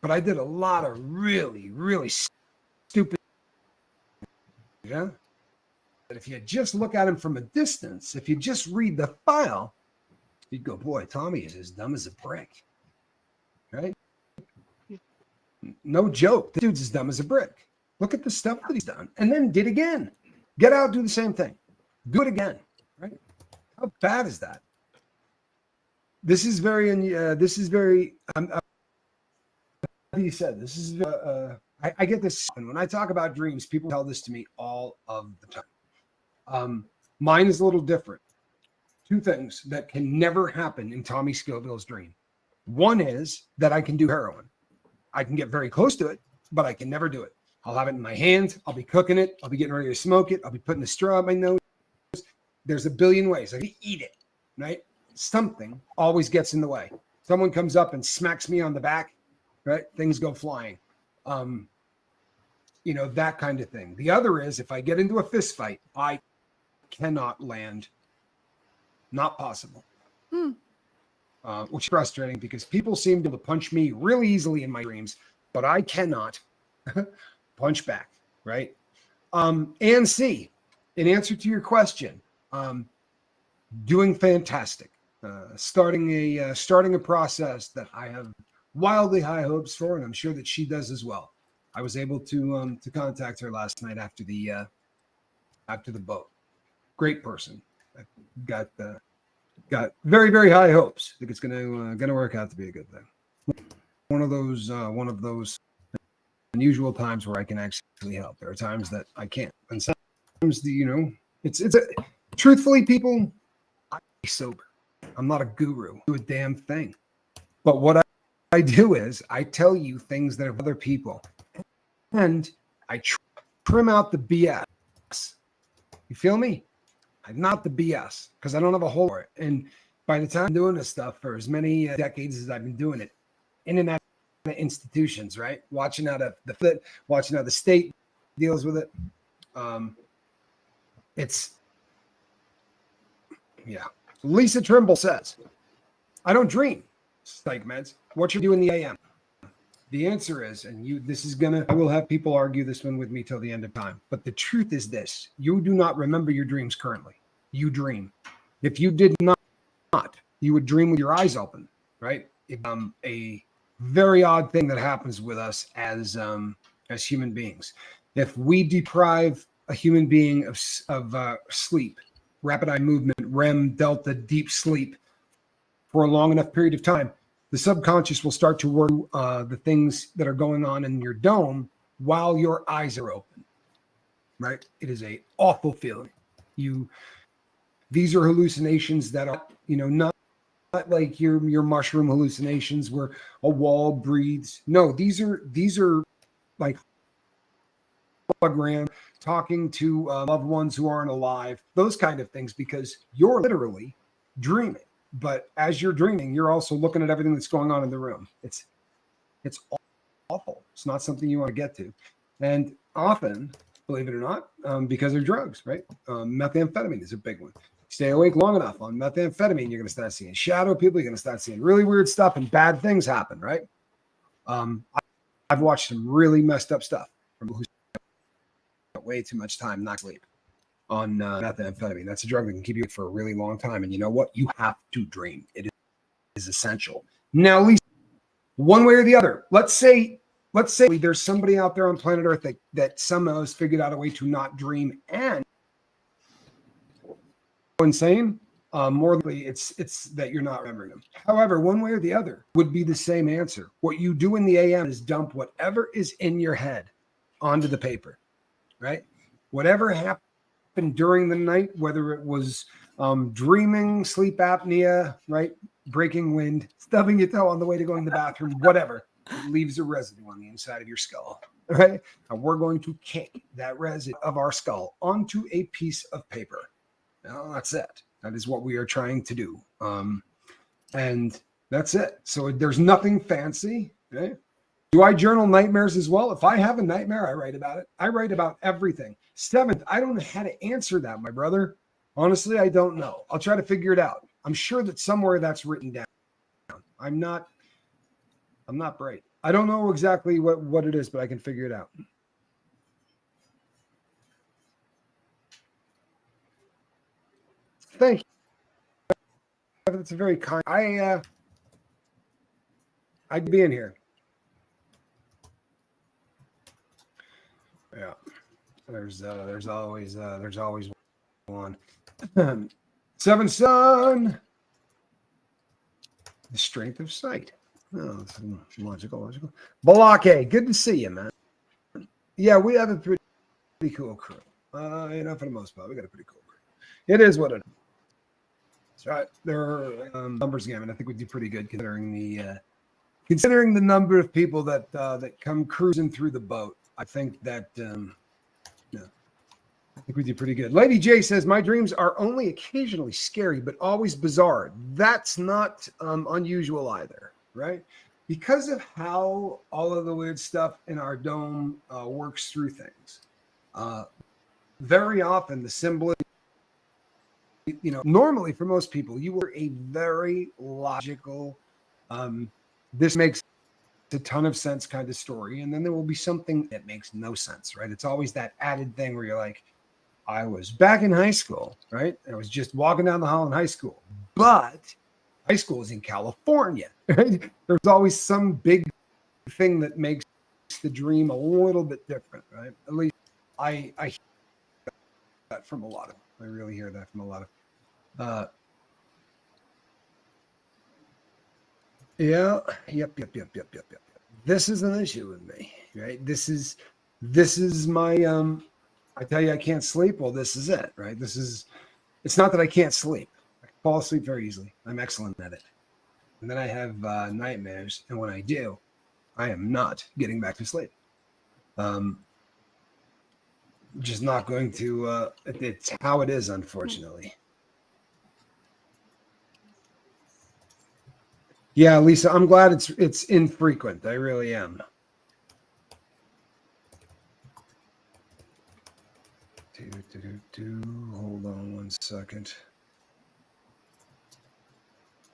But I did a lot of really, really stupid. Yeah. But if you just look at him from a distance, if you just read the file, you'd go, boy, Tommy is as dumb as a brick. Right? No joke. The dude's as dumb as a brick. Look at the stuff that he's done. And then did again. Get out, do the same thing. Do it again. Right? How bad is that? This is very, you said, this is, I get this. And when I talk about dreams, people tell this to me all of the time. Mine is a little different. 2 things that can never happen in Tommy Scoville's dream. One is that I can do heroin. I can get very close to it, but I can never do it. I'll have it in my hand. I'll be cooking it. I'll be getting ready to smoke it. I'll be putting the straw in my nose. There's a billion ways. I can eat it, right? Something always gets in the way. Someone comes up and smacks me on the back, right? Things go flying. That kind of thing. The other is if I get into a fist fight, I cannot land. Not possible. Which is frustrating because people seem to punch me really easily in my dreams, but I cannot punch back, right? And C, in answer to your question, doing fantastic. Starting a process that I have wildly high hopes for, and I'm sure that she does as well. I was able to contact her last night after the boat. Great person. I've got very, very high hopes. I think it's gonna work out to be a good thing. One of those unusual times where I can actually help. There are times that I can't, and sometimes truthfully, people, I'm sober. I'm not a guru. Do a damn thing. But what I do is I tell you things that are other people, and I trim out the BS. You feel me? I'm not the BS because I don't have a hole for it. And by the time I'm doing this stuff for as many decades as I've been doing it, in and out of institutions, right? Watching how the state deals with it. Lisa Trimble says, I don't dream psych meds. What you do in the AM? The answer is, I will have people argue this one with me till the end of time. But the truth is this: you do not remember your dreams currently. You dream. If you did not, you would dream with your eyes open, right? A very odd thing that happens with us as human beings. If we deprive a human being of sleep, rapid eye movement, REM, delta, deep sleep, for a long enough period of time, the subconscious will start to work the things that are going on in your dome while your eyes are open, right? It is a awful feeling. These are hallucinations that are, not like your mushroom hallucinations where a wall breathes. No, these are like hologram, talking to loved ones who aren't alive, those kind of things, because you're literally dreaming. But as you're dreaming, you're also looking at everything that's going on in the room. It's awful. It's not something you want to get to. And often, believe it or not, because of drugs, right? Methamphetamine is a big one. Stay awake long enough on methamphetamine, you're going to start seeing shadow people. You're going to start seeing really weird stuff, and bad things happen, right? I've watched some really messed up stuff from people who spent way too much time not sleep on methamphetamine. That's a drug that can keep you for a really long time. And you know what? You have to dream. It is essential. Now, at least one way or the other, let's say there's somebody out there on planet Earth that somehow has figured out a way to not dream and insane. More likely it's that you're not remembering them. However, one way or the other would be the same answer. What you do in the AM is dump whatever is in your head onto the paper, right? Whatever happened during the night, whether it was dreaming, sleep apnea, right? Breaking wind, stubbing your toe on the way to going to the bathroom, whatever, it leaves a residue on the inside of your skull, right? And we're going to kick that residue of our skull onto a piece of paper. Now, that's it. That is what we are trying to do. And that's it. So there's nothing fancy, right? Do I journal nightmares as well? If I have a nightmare, I write about it. I write about everything. Seventh, I don't know how to answer that, my brother. Honestly, I don't know. I'll try to figure it out. I'm sure that somewhere that's written down. I'm not bright. I don't know exactly what it is, but I can figure it out. Thank you. That's a very kind. I'd be in here. Yeah. There's always one. Seven Son. The strength of sight. Oh, that's logical. Balake, good to see you, man. Yeah, we have a pretty cool crew. For the most part, we got a pretty cool crew. It is what it is. That's right. There are numbers game, and I think we do pretty good considering the number of people that come cruising through the boat. I think that I think we did pretty good. Lady J says, my dreams are only occasionally scary, but always bizarre. That's not unusual either, right? Because of how all of the weird stuff in our dome works through things. Very often the symbolism, normally for most people, you are a very logical, this makes a ton of sense kind of story. And then there will be something that makes no sense, right? It's always that added thing where you're like, I was back in high school, right? I was just walking down the hall in high school, but high school is in California, right? There's always some big thing that makes the dream a little bit different, right? At least I hear that from a lot of, I really hear that from a lot of Uh, yeah. Yep. This is an issue with me, right? This is my I tell you I can't sleep. Well, this is it, right? It's not that I can't sleep. I fall asleep very easily. I'm excellent at it. And then I have nightmares, and when I do, I am not getting back to sleep. Just not going to it's how it is, unfortunately. Yeah, Lisa, I'm glad it's infrequent. I really am. Hold on one second.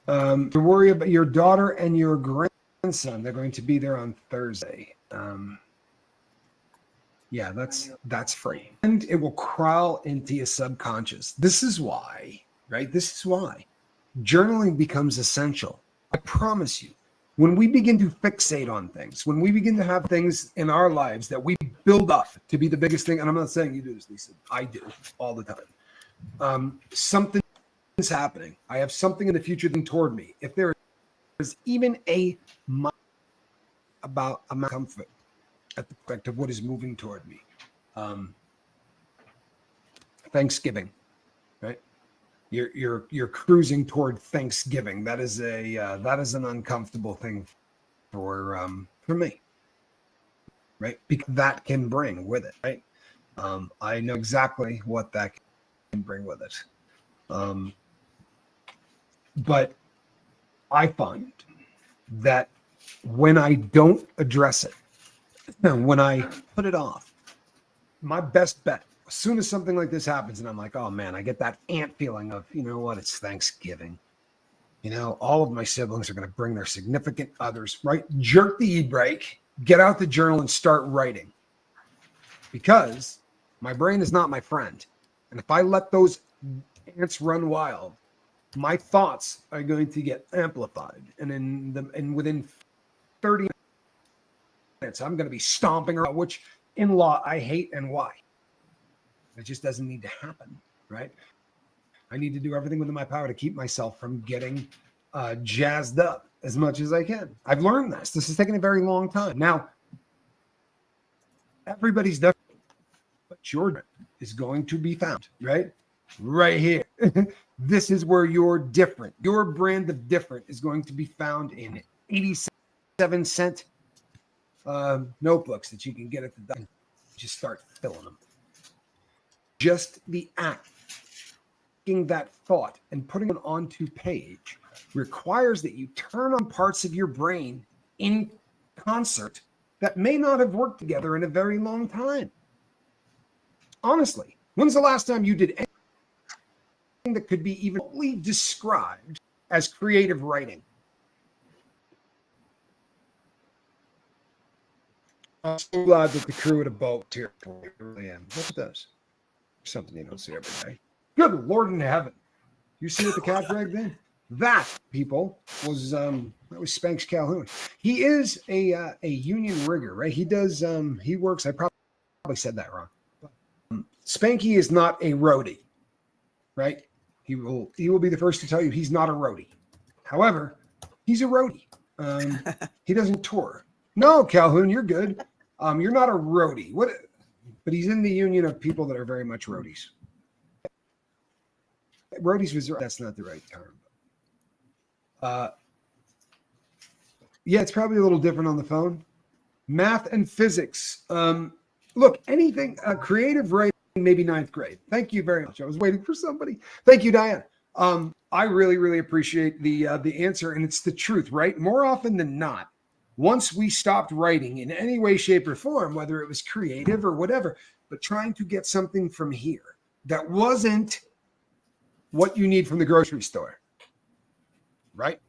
You worry about your daughter and your grandson. They're going to be there on Thursday. Yeah, that's free. And it will crawl into your subconscious. This is why, right? This is why journaling becomes essential. I promise you, when we begin to fixate on things, when we begin to have things in our lives that we build up to be the biggest thing, and I'm not saying you do this, Lisa, I do all the time. Something is happening. I have something in the future toward me. If there is even a about a comfort at the effect of what is moving toward me, Thanksgiving, right? You're cruising toward Thanksgiving. That is an uncomfortable thing for me, right? Because that can bring with it, right? I know exactly what that can bring with it. But I find that when I don't address it, when I put it off, my best bet, as soon as something like this happens and I'm like, oh man, I get that ant feeling of, you know what, it's Thanksgiving. You know, all of my siblings are going to bring their significant others, right? Jerk the e-brake, get out the journal and start writing. Because my brain is not my friend. And if I let those ants run wild, my thoughts are going to get amplified. And within 30 minutes, I'm going to be stomping around which in-law I hate and why. It just doesn't need to happen, right? I need to do everything within my power to keep myself from getting jazzed up as much as I can. I've learned this. This has taken a very long time. Now, everybody's different, but your is going to be found, right? Right here. This is where you're different. Your brand of different is going to be found in 87-cent notebooks that you can get at the dime. Just start filling them. Just the act, taking that thought and putting it onto page requires that you turn on parts of your brain in concert that may not have worked together in a very long time. Honestly, when's the last time you did anything that could be even described as creative writing? I'm so glad that the crew at a boat here for you. I really am. What it does? Something you don't see every day. Good Lord in heaven. You see what the cat dragged in? That, people, was Spanx Calhoun. He is a union rigger, right? He does he works, I probably said that wrong. Spanky is not a roadie, right? He will be the first to tell you he's not a roadie. However, he's a roadie. He doesn't tour. No, Calhoun, you're good. You're not a roadie. But he's in the union of people that are very much roadies. Roadies was that's not the right term. Yeah, it's probably a little different on the phone. Math and physics. Look, anything creative writing, maybe ninth grade. Thank you very much. I was waiting for somebody. Thank you, Diane. I really, really appreciate the answer, and it's the truth, right? More often than not, once we stopped writing in any way, shape, or form, whether it was creative or whatever, but trying to get something from here that wasn't what you need from the grocery store, right?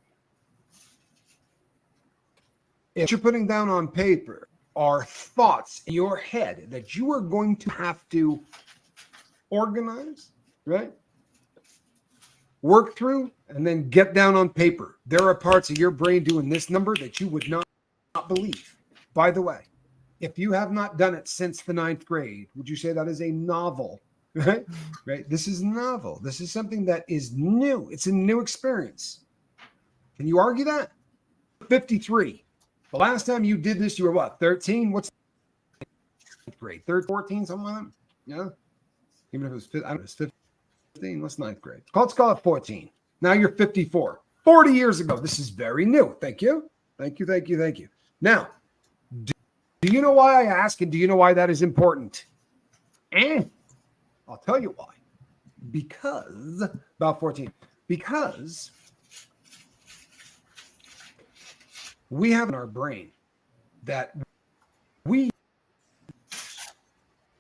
If you're putting down on paper are thoughts in your head that you are going to have to organize, right? Work through, and then get down on paper. There are parts of your brain doing this number that you would not believe. By the way, if you have not done it since the ninth grade, would you say that is a novel right? Right. This is novel. This is something that is new. It's a new experience. Can you argue that? 53. The last time you did this, you were what? 13? What's ninth grade? 13, 14, something like that? Yeah. Even if it was, I don't know, it's 15. What's ninth grade? Let's call it 14. Now you're 54. 40 years ago. This is very new. Thank you. Thank you. Thank you. Thank you. Now, do you know why I ask, and do you know why that is important? And I'll tell you why. Because, about 14, because we have in our brain that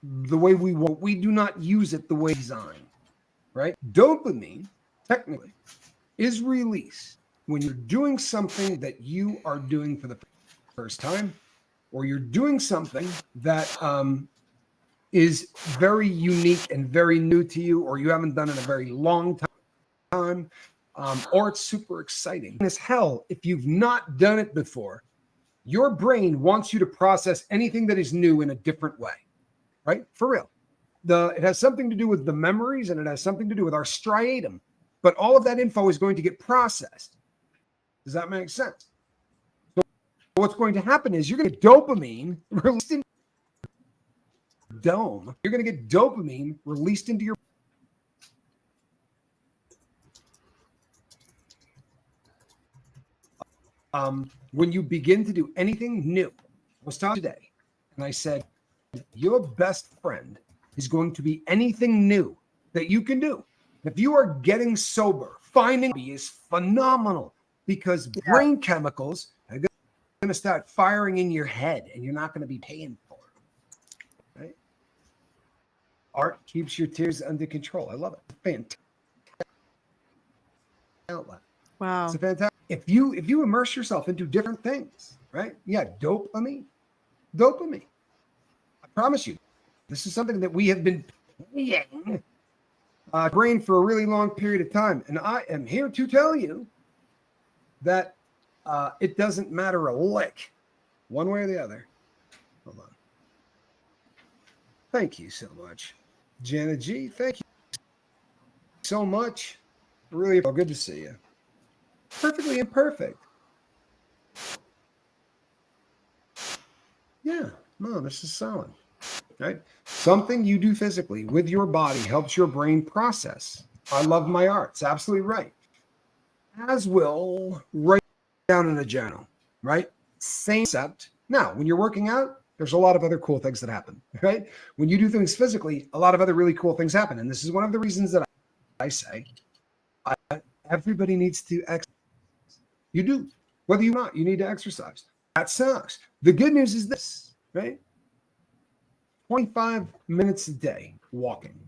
the way we want, we do not use it the way designed, right? Dopamine, technically, is released when you're doing something that you are doing for the first time, or you're doing something that is very unique and very new to you, or you haven't done it in a very long time, or it's super exciting as hell. If you've not done it before, your brain wants you to process anything that is new in a different way, right? For real. It has something to do with the memories, and it has something to do with our striatum, but all of that info is going to get processed. Does that make sense? So what's going to happen is you're going to get dopamine released in dome. You're going to get dopamine released into your when you begin to do anything new. I was talking today, and I said, your best friend is going to be anything new that you can do. If you are getting sober, finding is phenomenal, because brain chemicals are going to start firing in your head, and you're not going to be paying for it. Right? Art keeps your tears under control. I love it. Fantastic. Wow. It's a fantastic. If you immerse yourself into different things, right? Yeah, dopamine. I promise you, this is something that we have been paying brain for a really long period of time, and I am here to tell you that it doesn't matter a lick, one way or the other. Hold on. Thank you so much, Jenna G. Thank you so much. Really good to see you. Perfectly imperfect. Yeah, no, this is solid. Right? Something you do physically with your body helps your brain process. I love my art. It's absolutely right. As will write down in a journal, right? Same concept. Now, when you're working out, there's a lot of other cool things that happen, right? When you do things physically, a lot of other really cool things happen. And this is one of the reasons that I say everybody needs to exercise. You do. Whether you not, you need to exercise. That sucks. The good news is this, right? 25 minutes a day walking.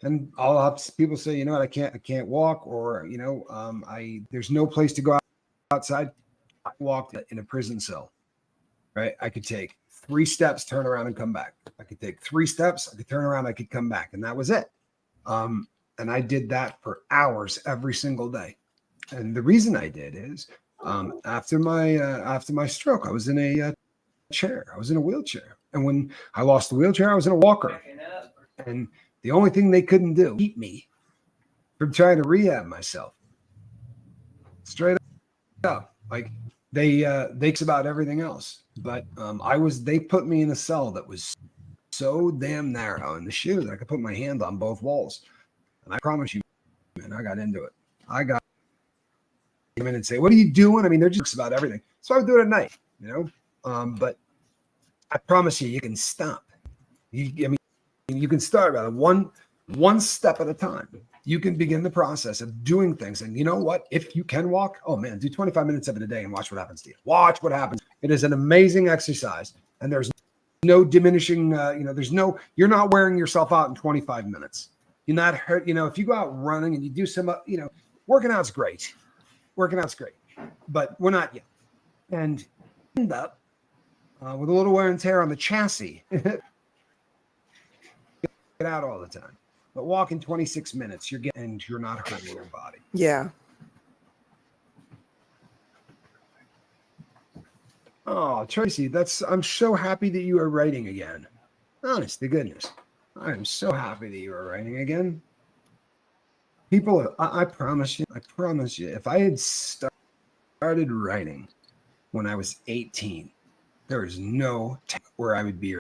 And I'll have people say, you know what, I can't walk, or there's no place to go outside. I walked in a prison cell, right? I could take 3 steps, turn around, and come back. I could take 3 steps, I could turn around, I could come back, and that was it. And I did that for hours every single day. And the reason I did is after my stroke, I was in a chair. I was in a wheelchair. And when I lost the wheelchair, I was in a walker. And the only thing they couldn't do, keep me from trying to rehab myself. Straight up. Like they about everything else. But they put me in a cell that was so damn narrow in the shoe that I could put my hand on both walls. And I promise you, man, I got into it. I got in and say, what are you doing? I mean, they're just about everything. So I would do it at night, but I promise you can stop. You can start rather one step at a time. You can begin the process of doing things. And you know what? If you can walk, oh man, do 25 minutes of it a day and watch what happens to you. Watch what happens. It is an amazing exercise. And there's no diminishing, you're not wearing yourself out in 25 minutes. You're not hurt. If you go out running and you do some, working out's great. But we're not yet. And end up with a little wear and tear on the chassis. Get out all the time. But walking 26 minutes, you're not hurting your body. Yeah. Oh, Tracy, I'm so happy that you are writing again. Honest to goodness. I am so happy that you are writing again. People, I promise you, if I had started writing when I was 18, there is no time where I would be.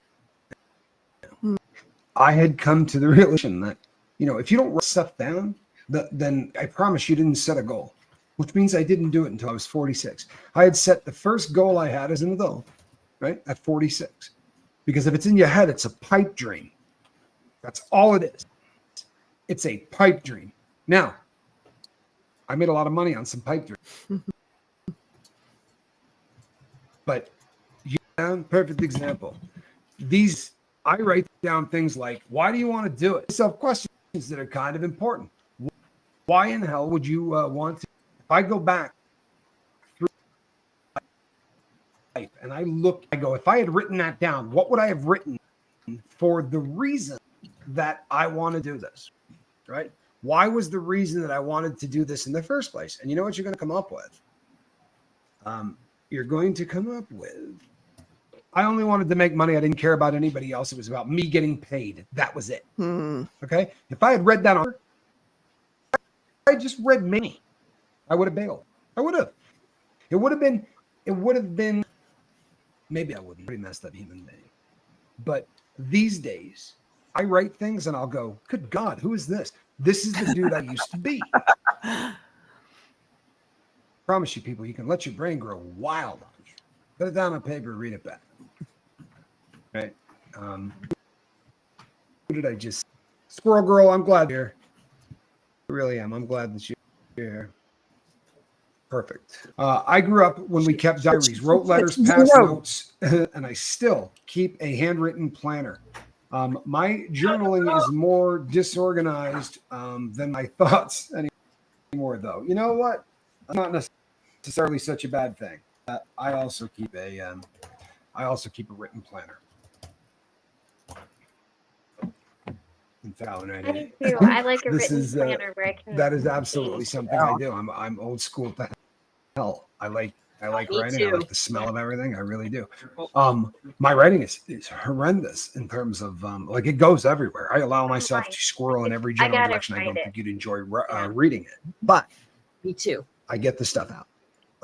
I had come to the realization that, if you don't write stuff down, then I promise you didn't set a goal, which means I didn't do it until I was 46. I had set the first goal I had as an adult, right, at 46. Because if it's in your head, it's a pipe dream. That's all it is. It's a pipe dream. Now, I made a lot of money on some pipe dreams. But perfect example. I write down things like, why do you want to do it? Self questions that are kind of important. Why in hell would you want to? If I go back through life and I go, if I had written that down, what would I have written for the reason that I want to do this? Right? Why was the reason that I wanted to do this in the first place? And you know what you're going to come up with? You're going to come up with, I only wanted to make money. I didn't care about anybody else. It was about me getting paid. That was it. Okay? If I had read that on, I just read me, I would have bailed. I would have. It would have been, maybe I wouldn't. Pretty messed up human being. But these days, I write things and I'll go, good God, who is this? This is the dude I used to be. Promise you, people, you can let your brain grow wild on you. Put it down on paper, read it back. Right? Who did I just? Squirrel Girl, I'm glad you're here. I really am. I'm glad that you're here. Perfect. I grew up when we kept diaries, wrote letters, passed notes, and I still keep a handwritten planner. My journaling is more disorganized than my thoughts anymore, though. You know what? Not necessarily such a bad thing. I also keep a written planner. In fact, I do too. I like a written planner where I can. That is absolutely something I do. I'm old school to hell. I like writing. too. I like the smell of everything. I really do. My writing is horrendous in terms of like it goes everywhere. I allow myself to squirrel in every general direction. I don't think you'd enjoy reading it, but Me too. I get the stuff out.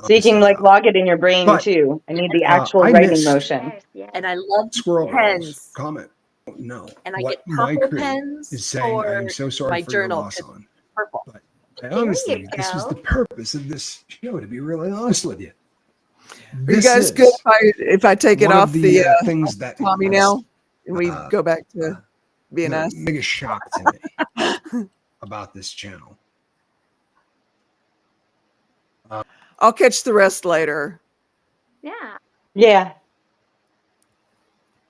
So you can like log it in your brain But, too. I need the actual I writing missed- motion. Yes, yes. And I love Squirrel Girls pens. comment. No, And I what get my purple crew pens is saying, I am for so sorry my for your journal. loss 'Cause on. purple. But I There honestly, you this was go. the purpose of this show. To be really honest with you, Are you guys good if I take it one off of the things that Tommy was, now and we go back to being the us? biggest shock to me about this channel. I'll catch the rest later. Yeah. Yeah.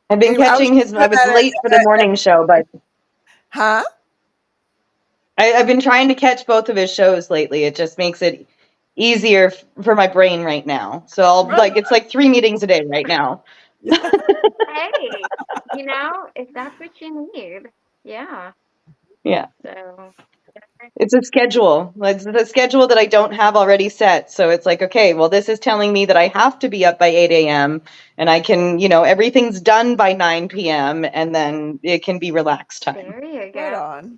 I've been Anyway, I was catching I was late for the morning show, but Huh? I've been trying to catch both of his shows lately. It just makes it easier for my brain right now. So it's like 3 meetings a day right now. Hey, if that's what you need, yeah. Yeah. So. It's a schedule. It's the schedule that I don't have already set. So it's like, okay, well, this is telling me that I have to be up by 8 a.m. and I can, everything's done by 9 p.m. and then it can be relaxed time. There you go. Right on.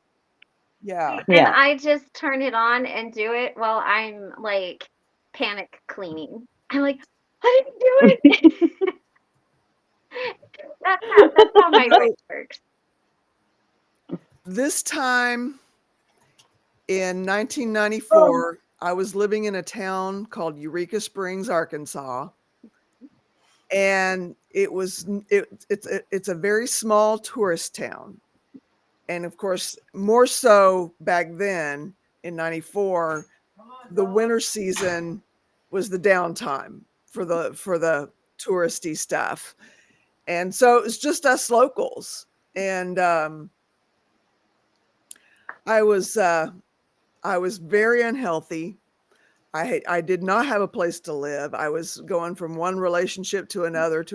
Yeah. And I just turn it on and do it while I'm like panic cleaning. I'm like, I didn't do it. That's how my brain works. This time in 1994, I was living in a town called Eureka Springs, Arkansas. And it's a very small tourist town. And of course, more so back then in 94, the winter season was the downtime for the touristy stuff. And so it was just us locals. And I was very unhealthy. I did not have a place to live. I was going from one relationship to another,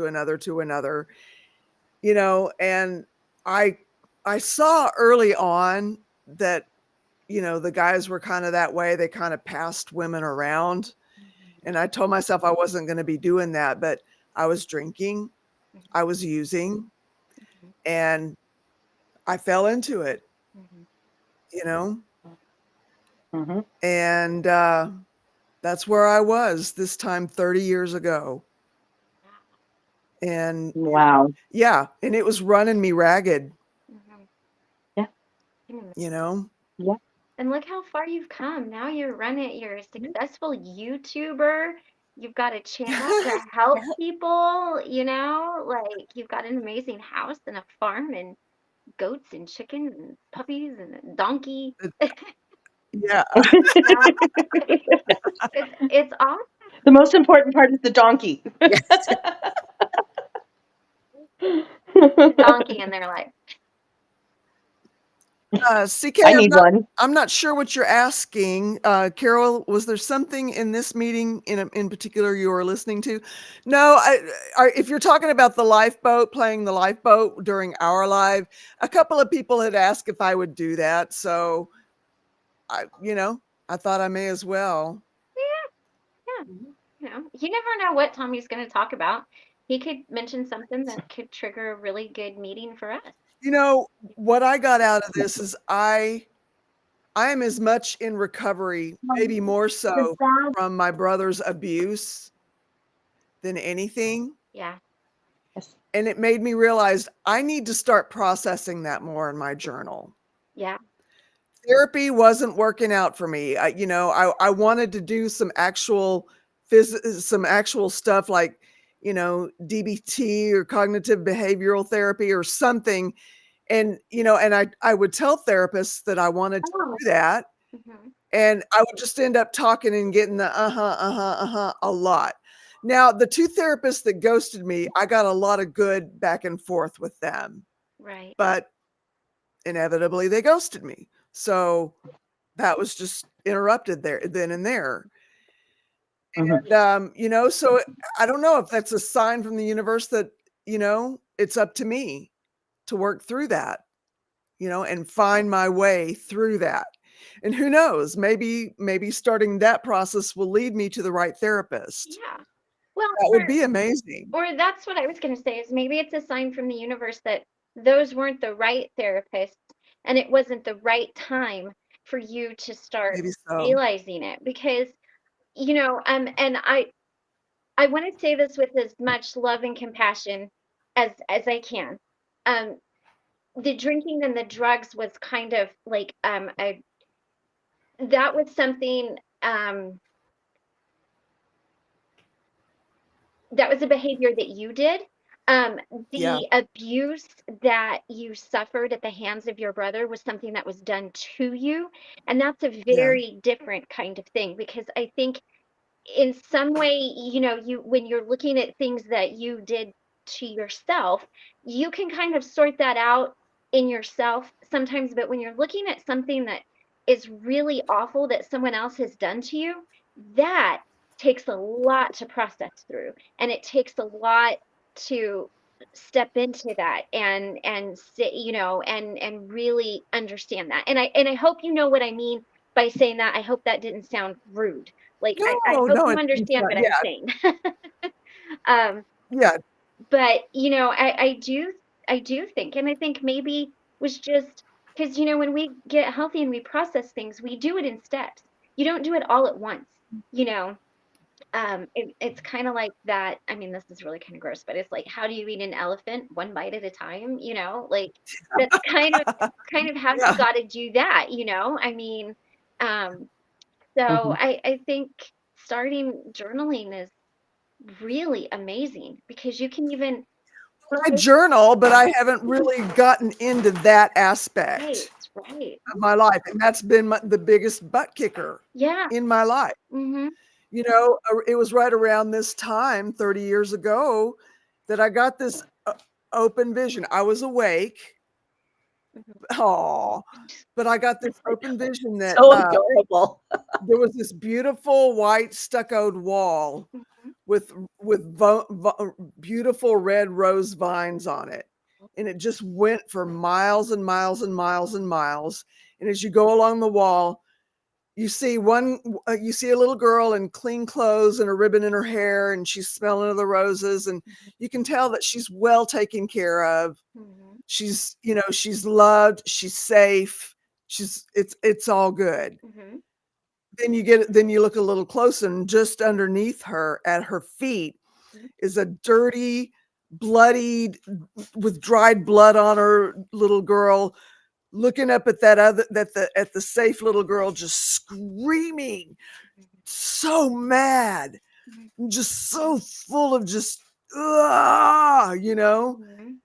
and I saw early on that, the guys were kind of that way. They kind of passed women around. And I told myself I wasn't going to be doing that, but I was drinking, I was using, and I fell into it, Mhm. you know, hmm and that's where I was this time 30 years ago. And Wow. yeah, and it was running me ragged, Mhm. Yeah. you know. Yeah. And look how far you've come. Now you're a successful YouTuber. You've got a channel to help people, like you've got an amazing house and a farm and goats and chickens and puppies and a donkey. Yeah. Yeah. It's awesome. The most important part is the donkey. Yes. The donkey in their life. CK, I need one. I'm not sure what you're asking. Carol, was there something in this meeting in particular you were listening to? No, if you're talking about the lifeboat, playing the lifeboat during our live, a couple of people had asked if I would do that. So I thought I may as well. Yeah. You never know what Tommy's going to talk about. He could mention something that could trigger a really good meeting for us. What I got out of this is I am as much in recovery, maybe more so from my brother's abuse than anything. Yeah. Yes. And it made me realize I need to start processing that more in my journal. Yeah. Therapy wasn't working out for me. I wanted to do some actual stuff like, DBT or cognitive behavioral therapy or something. And, I would tell therapists that I wanted to do that. Mhm. And I would just end up talking and getting the a lot. Now, the two therapists that ghosted me, I got a lot of good back and forth with them, Right. but inevitably they ghosted me. So that was just interrupted there, then and there. Mhm. And, so I don't know if that's a sign from the universe that, it's up to me to work through that, and find my way through that. And who knows, maybe starting that process will lead me to the right therapist. Yeah. Well, That would be amazing. or that's what I was going to say is maybe it's a sign from the universe that those weren't the right therapists and it wasn't the right time for you to start Maybe so. realizing it because and I want to say this with as much love and compassion as I can. The drinking and the drugs was kind of like that was something that was a behavior that you did. Yeah. The abuse that you suffered at the hands of your brother was something that was done to you, and that's a Yeah. very different kind of thing because I think in some way, you when you're looking at things that you did to yourself, you can kind of sort that out in yourself sometimes, but when you're looking at something that is really awful that someone else has done to you, that takes a lot to process through, and it takes a lot to step into that and sit, and really understand that. And I hope you know what I mean by saying that. I hope that didn't sound rude. Like, I hope No, you it's understand not. what I'm Yeah. saying. Yeah. But I do think, and I think maybe was just because when we get healthy and we process things, we do it in steps. You don't do it all at once. You know, it's kind of like that. I mean, this is really kind of gross, but it's like, how do you eat an elephant one bite at a time? Like that's kind of how you Yeah. got to do that. I mean, so Mhm. I think starting journaling is really amazing because you can even I journal, but I haven't really gotten into that right, aspect right. of my life. And that's been the biggest butt kicker Yeah. in my life. Mhm. It was right around this time, 30 years ago, that I got this open vision. I was awake. Mhm. Oh, but I got this open vision that So adorable. there was this beautiful white stuccoed wall Mhm. with beautiful red rose vines on it, and it just went for miles and miles and miles and miles. And as you go along the wall, you see you see a little girl in clean clothes and a ribbon in her hair, and she's smelling of the roses, and you can tell that she's well taken care of. Mhm. She's, she's loved, she's safe, it's all good. Mhm. Then you look a little closer, and just underneath her at her feet Mhm. is a dirty, bloodied, with dried blood on her little girl, looking up at at the safe little girl, just screaming, so mad, Mhm. just so full of just you know. Mhm.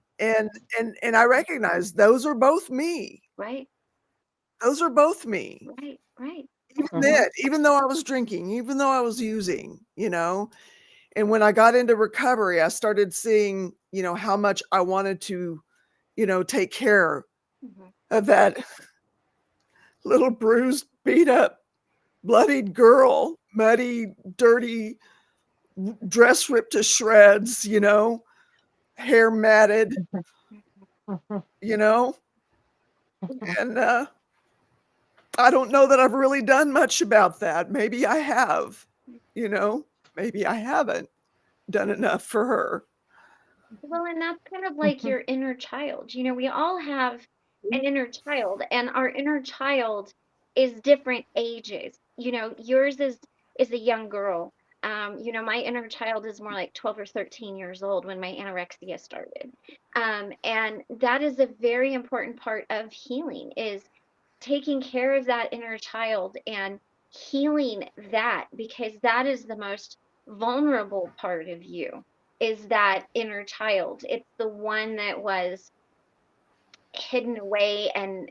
And I recognize those are both me. Right. Those are both me. Right. Right. Even then, even though I was drinking, even though I was using, and when I got into recovery, I started seeing, how much I wanted to, take care Mhm. of that little bruised, beat up, bloodied girl, muddy, dirty, dress ripped to shreds, hair matted, you know, and I don't know that I've really done much about that. Maybe I have, maybe I haven't done enough for her. Well, and that's kind of like your inner child. We all have an inner child, and our inner child is different ages. Yours is a young girl. My inner child is more like 12 or 13 years old when my anorexia started. And that is a very important part of healing is taking care of that inner child and healing that, because that is the most vulnerable part of you, is that inner child. It's the one that was hidden away and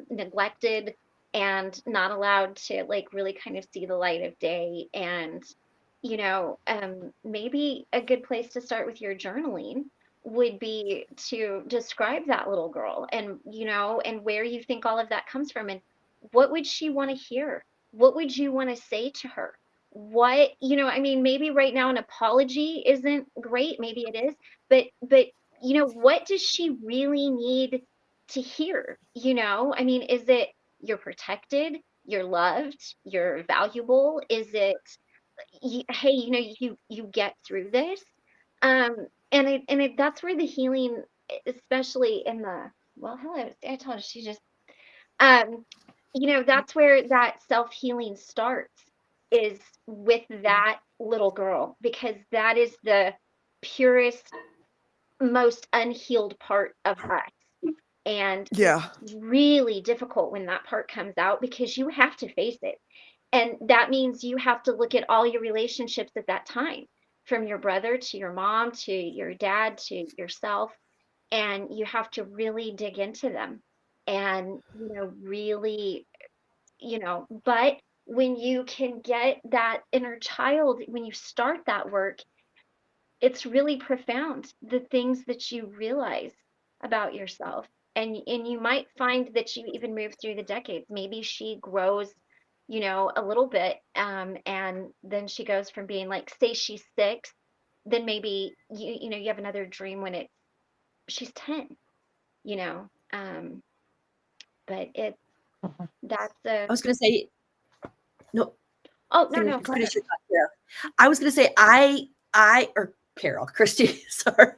neglected and not allowed to like really kind of see the light of day. And maybe a good place to start with your journaling would be to describe that little girl, and where you think all of that comes from, and what would she want to hear, what would you want to say to her, what I mean, maybe right now an apology isn't great, maybe it is, but what does she really need to hear? I mean, is it you're protected, you're loved, you're valuable? Is it, hey, you get through this? Um, and that's where the healing, especially in the, well, hello, I told her she just, um, that's where that self-healing starts, is with that little girl, because that is the purest, most unhealed part of us. And Yeah. it's really difficult when that part comes out, because you have to face it. And that means you have to look at all your relationships at that time, from your brother to your mom to your dad to yourself. And you have to really dig into them and, really, but when you can get that inner child, when you start that work, it's really profound, the things that you realize about yourself. And you might find that you even move through the decades. Maybe she grows, a little bit, and then she goes from being like, say she's 6, then maybe you have another dream when she's 10, you know. But that's I was going to say, no, oh, no, go ahead. finish your thought, Carol. I was going to say, or Carol, Christy, sorry.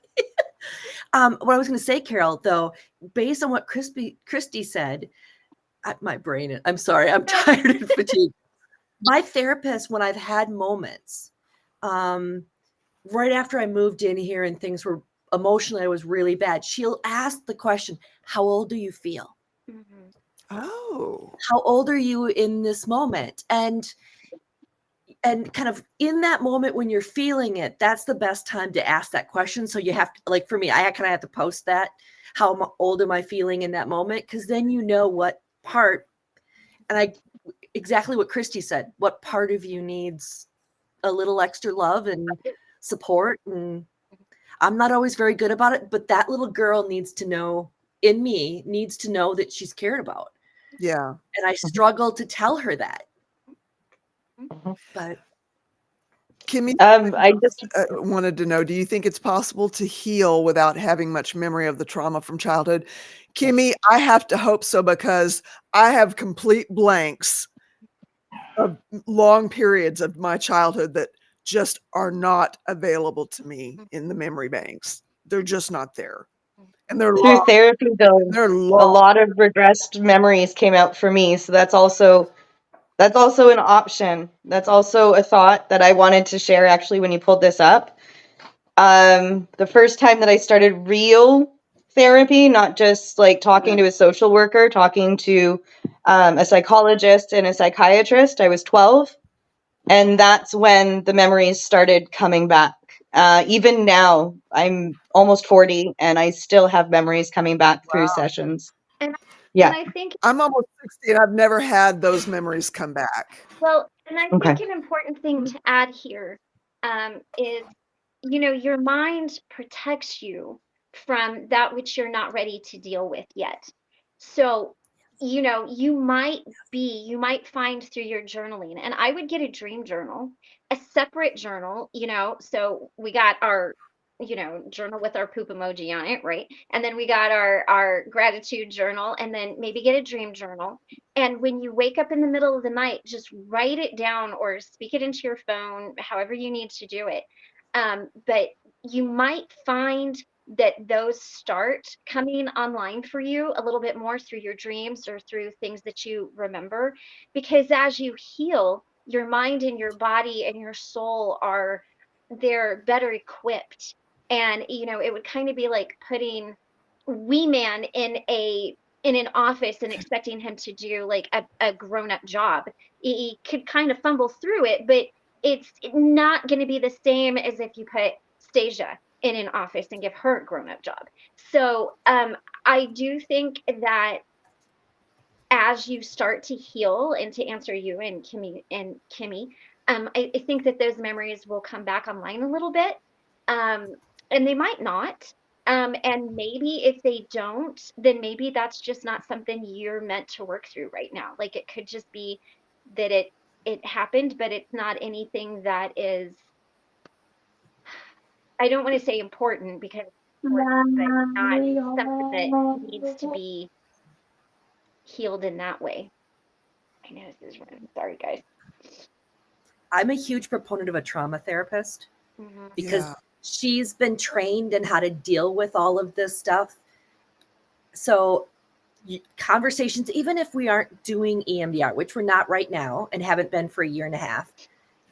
What I was going to say, Carol, though, based on what Christy said, my brain, I'm sorry, I'm tired and fatigued. My therapist, when I've had moments, right after I moved in here and things were emotionally, I was really bad, she'll ask the question, how old do you feel? Mhm. Oh. How old are you in this moment? And kind of in that moment when you're feeling it, that's the best time to ask that question. So you have to, like for me, I kind of have to post that. How old am I feeling in that moment? Because then you know what part, and exactly what Christy said, what part of you needs a little extra love and support. And I'm not always very good about it, but that little girl needs to know that she's cared about. Yeah. And I struggle to tell her that. But Kimmy, I just wanted to know, do you think it's possible to heal without having much memory of the trauma from childhood? Kimmy, I have to hope so, because I have complete blanks of long periods of my childhood that just are not available to me in the memory banks. They're just not there. And they're Through long. therapy, though, They're a long. lot of regressed memories came out for me. So that's also an option. That's also a thought that I wanted to share actually when you pulled this up. The first time that I started real therapy, not just like talking to a social worker, talking to a psychologist and a psychiatrist, I was 12. And that's when the memories started coming back. Even now, I'm almost 40 and I still have memories coming back through sessions. And Yeah. and I think I'm almost 60 and I've never had those memories come back. well, and I Okay. think an important thing to add here is, your mind protects you from that which you're not ready to deal with yet. So, you might find through your journaling, and I would get a dream journal, a separate journal, so we got our, journal with our poop emoji on it, right? And then we got our gratitude journal, and then maybe get a dream journal. And when you wake up in the middle of the night, just write it down or speak it into your phone, however you need to do it. But you might find that those start coming online for you a little bit more through your dreams or through things that you remember. Because as you heal, your mind and your body and your soul they're better equipped. And, it would kind of be like putting Wee Man in an office and expecting him to do like a grown-up job. He could kind of fumble through it, but it's not going to be the same as if you put Stasia in an office and give her a grown-up job. So I do think that as you start to heal, and to answer you and Kimmy, I think that those memories will come back online a little bit, and they might not. And maybe if they don't, then maybe that's just not something you're meant to work through right now. Like it could just be that it happened, but it's not anything that is. I don't want to say important because it's important, but not something that needs to be healed in that way. I know this is running. Sorry, guys. I'm a huge proponent of a trauma therapist Mhm. because Yeah. she's been trained in how to deal with all of this stuff. So conversations, even if we aren't doing EMDR, which we're not right now and haven't been for a year and a half,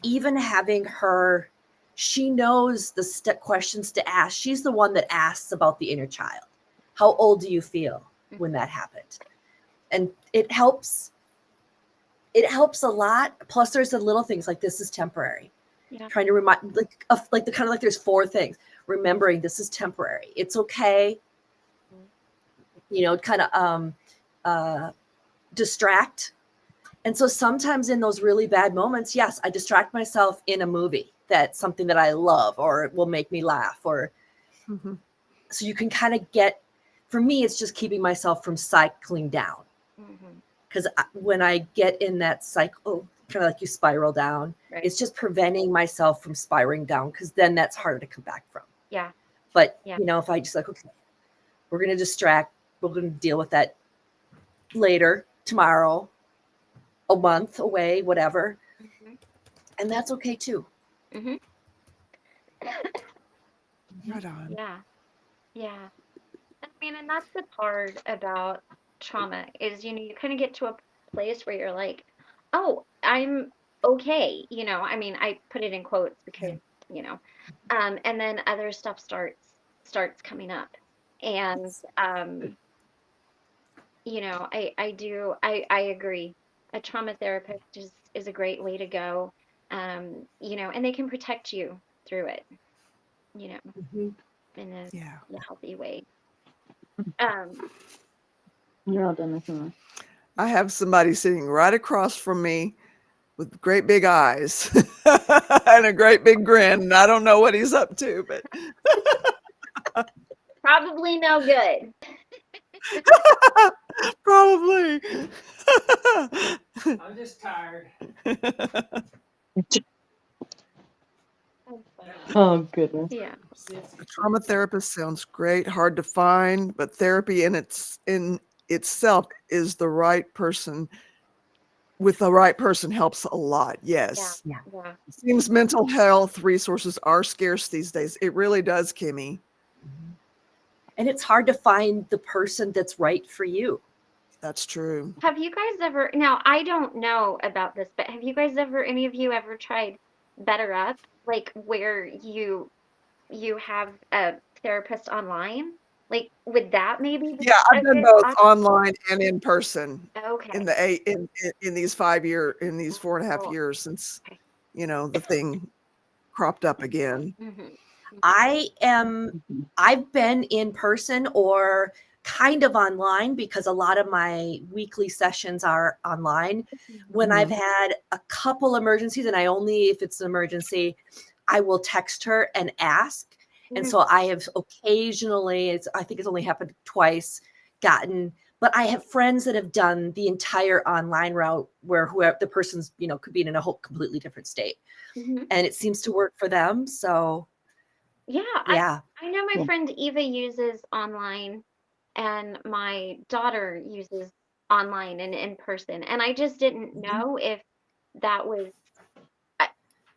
even having her, she knows the questions to ask. She's the one that asks about the inner child. How old do you feel when that happened? And it helps a lot. Plus there's the little things like this is temporary. Yeah. Trying to remind like the kind of like there's 4 things. Remembering this is temporary. It's okay. Kind of distract. And so sometimes in those really bad moments, yes, I distract myself in a movie that's something that I love or will make me laugh or so you can kind of for me, it's just keeping myself from cycling down. Because when I get in that cycle, kind of like you spiral down, Right. it's just preventing myself from spiraling down because then that's harder to come back from. Yeah. But, Yeah. if I just like, okay, we're going to distract, we're going to deal with that later, tomorrow, a month away, whatever. And that's okay too. Mm-hmm. Right on. Yeah. Yeah. I mean, and that's the part about trauma is, you kind of get to a place where you're like, oh, I'm okay. I mean, I put it in quotes because, and then other stuff starts coming up. And, I agree. A trauma therapist is a great way to go. And they can protect you through it, in a Yeah. healthy way. You're all done with me. I have somebody sitting right across from me with great big eyes and a great big grin. And I don't know what he's up to, but Probably no good. probably. I'm just tired. Oh, goodness. Yeah. A trauma therapist sounds great, hard to find, but therapy in itself is the right person with the right person helps a lot. Yes. Yeah. Yeah. It seems mental health resources are scarce these days. It really does, Kimmy. And it's hard to find the person that's right for you. That's true. Have you guys ever, now I don't know about this, but have you guys ever, any of you ever tried Better Up? Like where you have a therapist online? Like would that maybe be Yeah, I've a done good both option? online and in person Okay. in these 4.5 Oh, years since, okay. the thing cropped up again. Mhm. I've been in person or kind of online because a lot of my weekly sessions are online. When I've had a couple emergencies, and if it's an emergency, I will text her and ask. And so I have occasionally, I think it's only happened twice, but I have friends that have done the entire online route where whoever the person's, could be in a whole completely different state. Mhm. And it seems to work for them. So Yeah, yeah. I know my Yeah. friend Eva uses online and my daughter uses online and in person. And I just didn't know if that was a-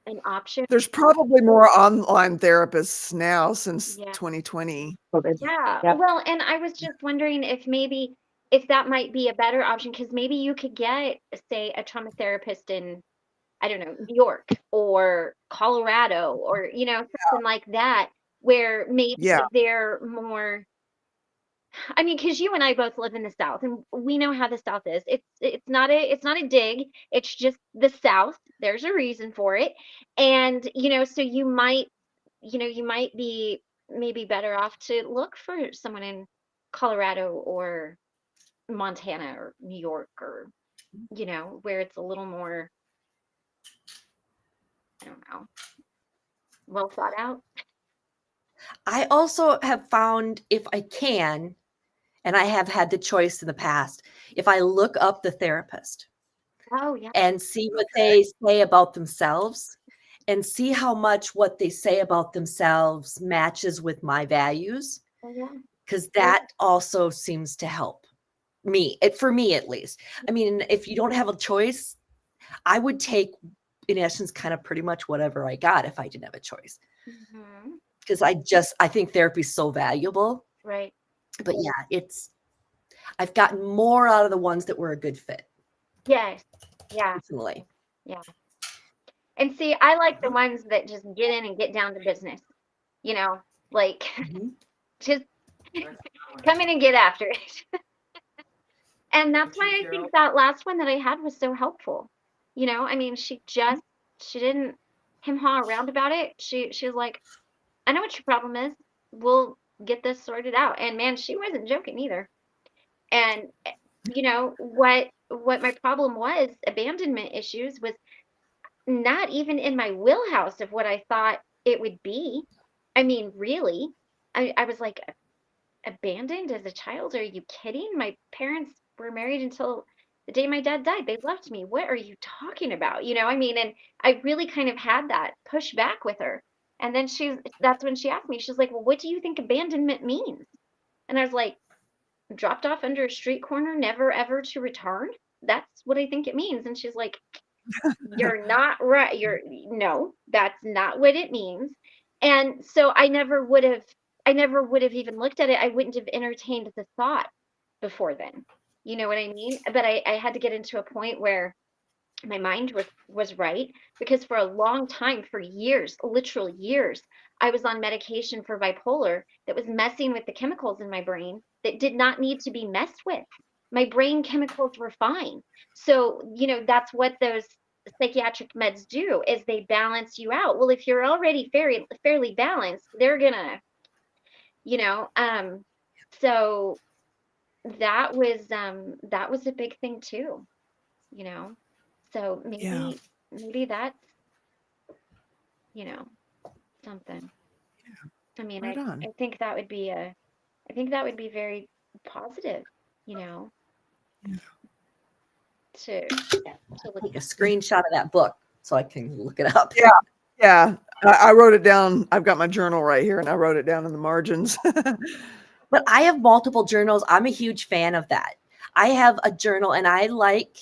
an option. There's probably more online therapists now since Yeah. 2020. Yeah. Yep. Well, and I was just wondering if maybe if that might be a better option because maybe you could get, say, a trauma therapist in, I don't know, New York or Colorado or, something like that, where maybe Yeah. they're more, I mean, because you and I both live in the South and we know how the South is. It's not a dig. It's just the South. There's a reason for it. And, so you might be maybe better off to look for someone in Colorado or Montana or New York or, where it's a little more, I don't know, well thought out. I also have found if I can, and I have had the choice in the past, if I look up the therapist Oh, yeah. and see what they say about themselves and see how much what they say about themselves matches with my values, Oh, yeah. because that also seems to help me, for me at least. I mean, if you don't have a choice, I would take, in essence, kind of pretty much whatever I got if I didn't have a choice. Hmm. Because I think therapy is so valuable. Right. But yeah, I've gotten more out of the ones that were a good fit, Yes. Yeah. personally. Yeah. And see, I like the ones that just get in and get down to business. Like Mhm. just come in and get after it. And that's why I think that last one that I had was so helpful. I mean, she didn't hem-haw around about it. She was like, I know what your problem is. We'll get this sorted out. And man, she wasn't joking either. And what my problem was, abandonment issues, was not even in my wheelhouse of what I thought it would be. I mean, really, I was like, abandoned as a child? Are you kidding? My parents were married until the day my dad died. They left me. What are you talking about? I mean, and I really kind of had that push back with her. And then that's when she asked me, she's like, well, what do you think abandonment means? And I was like, dropped off under a street corner, never ever to return. That's what I think it means. And she's like, you're not right. No, that's not what it means. And so I never would have even looked at it. I wouldn't have entertained the thought before then. You know what I mean? But I had to get into a point where my mind was right, because for a long time, for years, literal years, I was on medication for bipolar that was messing with the chemicals in my brain that did not need to be messed with. My brain chemicals were fine. So, that's what those psychiatric meds do, is they balance you out. Well, if you're already fairly balanced, they're gonna, you know, so that was a big thing too, you know. So Yeah. maybe that's, you know, something. I mean, Right I on. I think that would be very positive, you know, Yeah. to look Take a at. screenshot of that book so I can look it up. Yeah. Yeah. I wrote it down. I've got my journal right here and I wrote it down in the margins. But I have multiple journals. I'm a huge fan of that. I have a journal, and I like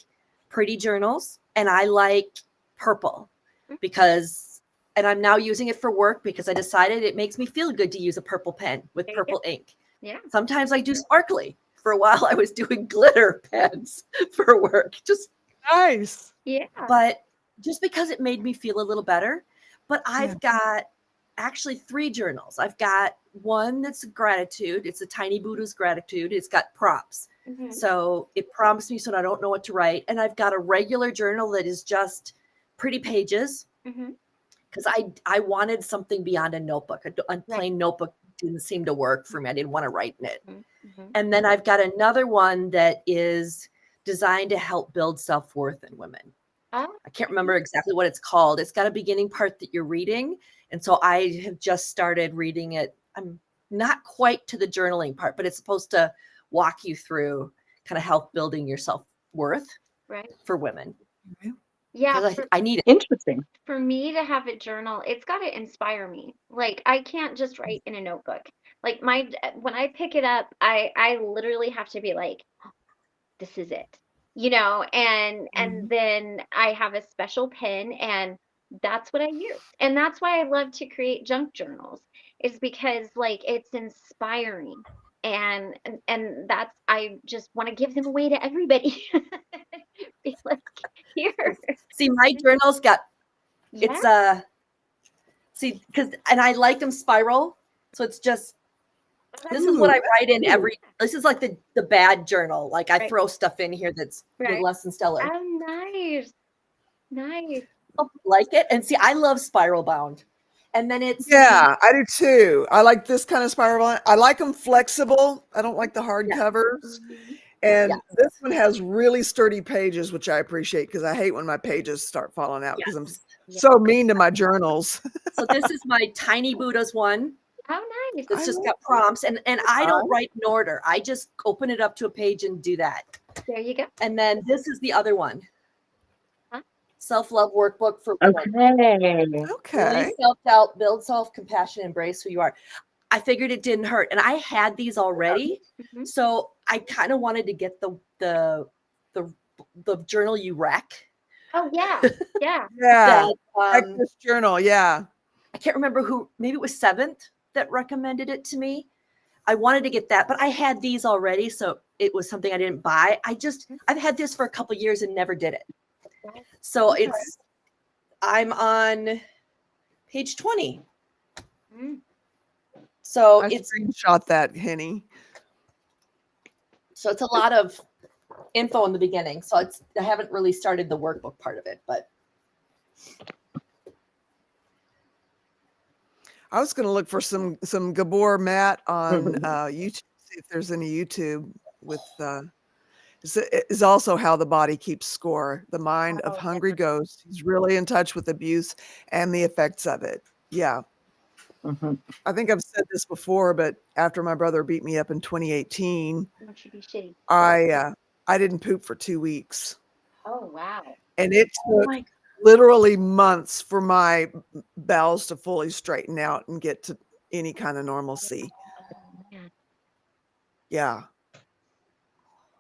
pretty journals, and I like purple because, and I'm now using it for work because I decided it makes me feel good to use a purple pen with There you go. purple ink. Yeah. Sometimes I do sparkly. For a while, I was doing glitter pens for work, just Nice. Yeah. but just because it made me feel a little better. But I've Yeah. got actually 3 journals. I've got one that's gratitude. It's a Tiny Buddha's gratitude. It's got prompts. Mhm. So it prompts me so I don't know what to write. And I've got a regular journal that is just pretty pages Mhm. because I wanted something beyond a notebook. A plain notebook didn't seem to work for me. I didn't want to write in it. Mhm. And then I've got another one that is designed to help build self-worth in women. Oh, I can't remember exactly what it's called. It's got a beginning part that you're reading. And so I have just started reading it. I'm not quite to the journaling part, but it's supposed to walk you through kind of help building your self-worth right. for women. Yeah. Because I need it. Interesting. For me to have a journal, it's got to inspire me. Like I can't just write in a notebook. Like when I pick it up, I literally have to be like, "Oh, this is it. And then I have a special pen and that's what I use. And that's why I love to create junk journals is because like it's inspiring. And that's I just want to give them away to everybody. Be like, here. See, my journal's got Yeah. it's see, because and I like them spiral. So it's just this is what I write in every. This is like the bad journal. Like I Right. throw stuff in here that's Right. less than stellar. Oh, nice. Nice. Like it, and see, I love spiral bound. And then it's Yeah, I do too. I like this kind of spiral line. I like them flexible. I don't like the hard Yeah. covers. Mhm. And Yes. this one has really sturdy pages, which I appreciate because I hate when my pages start falling out because I'm Yes. so mean to my journals. So this is my Tiny Buddha's one. Oh, nice. It's I just love got prompts, and I don't Nice. write in order. I just open it up to a page and do that. There you go. And then this is the other one. Huh? Self-love workbook for women. Okay. Okay. Release self-doubt, build self-compassion, embrace who you are. I figured it didn't hurt, and I had these already, Mhm. so I kind of wanted to get the journal you wreck. Oh, yeah. Yeah. Yeah. That, This journal. Yeah. I can't remember who. Maybe it was Seventh that recommended it to me. I wanted to get that, but I had these already, so it was something I didn't buy. I've had this for a couple years and never did it. So Okay. I'm on page 20. Mm. So I it's screenshot that, Henny. a lot of info in the beginning. So I haven't really started the workbook part of it, but I was going to look for some Gabor Matt on YouTube, see if there's any YouTube with is also How the Body Keeps Score. The mind of hungry ghost. He's really in touch with abuse and the effects of it. Yeah. Mhm. I think I've said this before, but after my brother beat me up in 2018, Don't you be shitty. I didn't poop for 2 weeks. Oh, wow. And it oh took my literally months for my bowels to fully straighten out and get to any kind of normalcy. Oh, man. Yeah.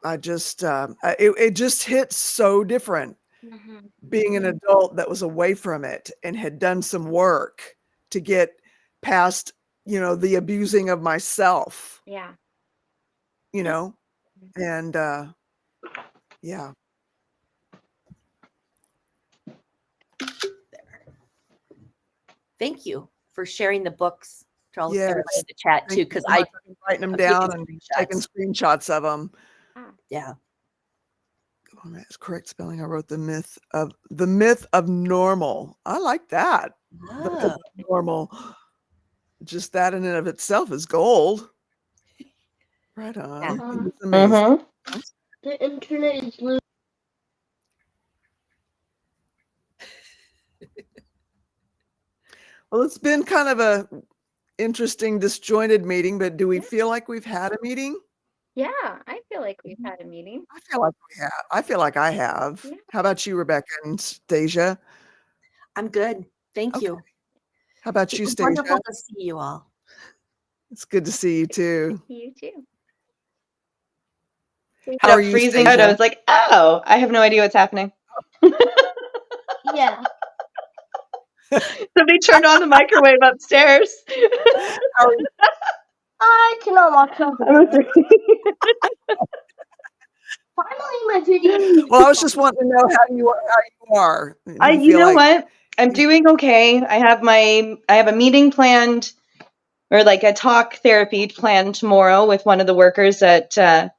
I just it just hit so different Mhm. being an adult that was away from it and had done some work to get past, the abusing of myself, Yeah. and yeah. Thank you for sharing the books to all Yes. everybody in the chat Thank too, you because so much. I've been writing them I'm taking down and taking screenshots of them. Yeah. Oh, that's correct spelling. I wrote the myth of normal. I like that. The myth Ah. of normal. Just that in and of itself is gold. Right on. Yeah. It's amazing. Mhm. The internet is losing. Well, it's been kind of a interesting, disjointed meeting, but do we feel like we've had a meeting? Yeah. I feel like we've had a meeting. I feel like we have. I feel like I have. Yeah. How about you, Rebecca and Stasia? I'm good. Thank you. How about It you, was Stasia? wonderful to see you all. It's good to see you too. You too. How are up you, freezing out. I Stasia? was like, oh, I have no idea what's happening. Yeah. Somebody turned on the microwave upstairs. How are you? I cannot watch something. Finally, my video. Well, I was just wanting to know how you are. Do you You feel know like what? I'm doing okay. I have a meeting planned, or like a talk therapy planned tomorrow with one of the workers that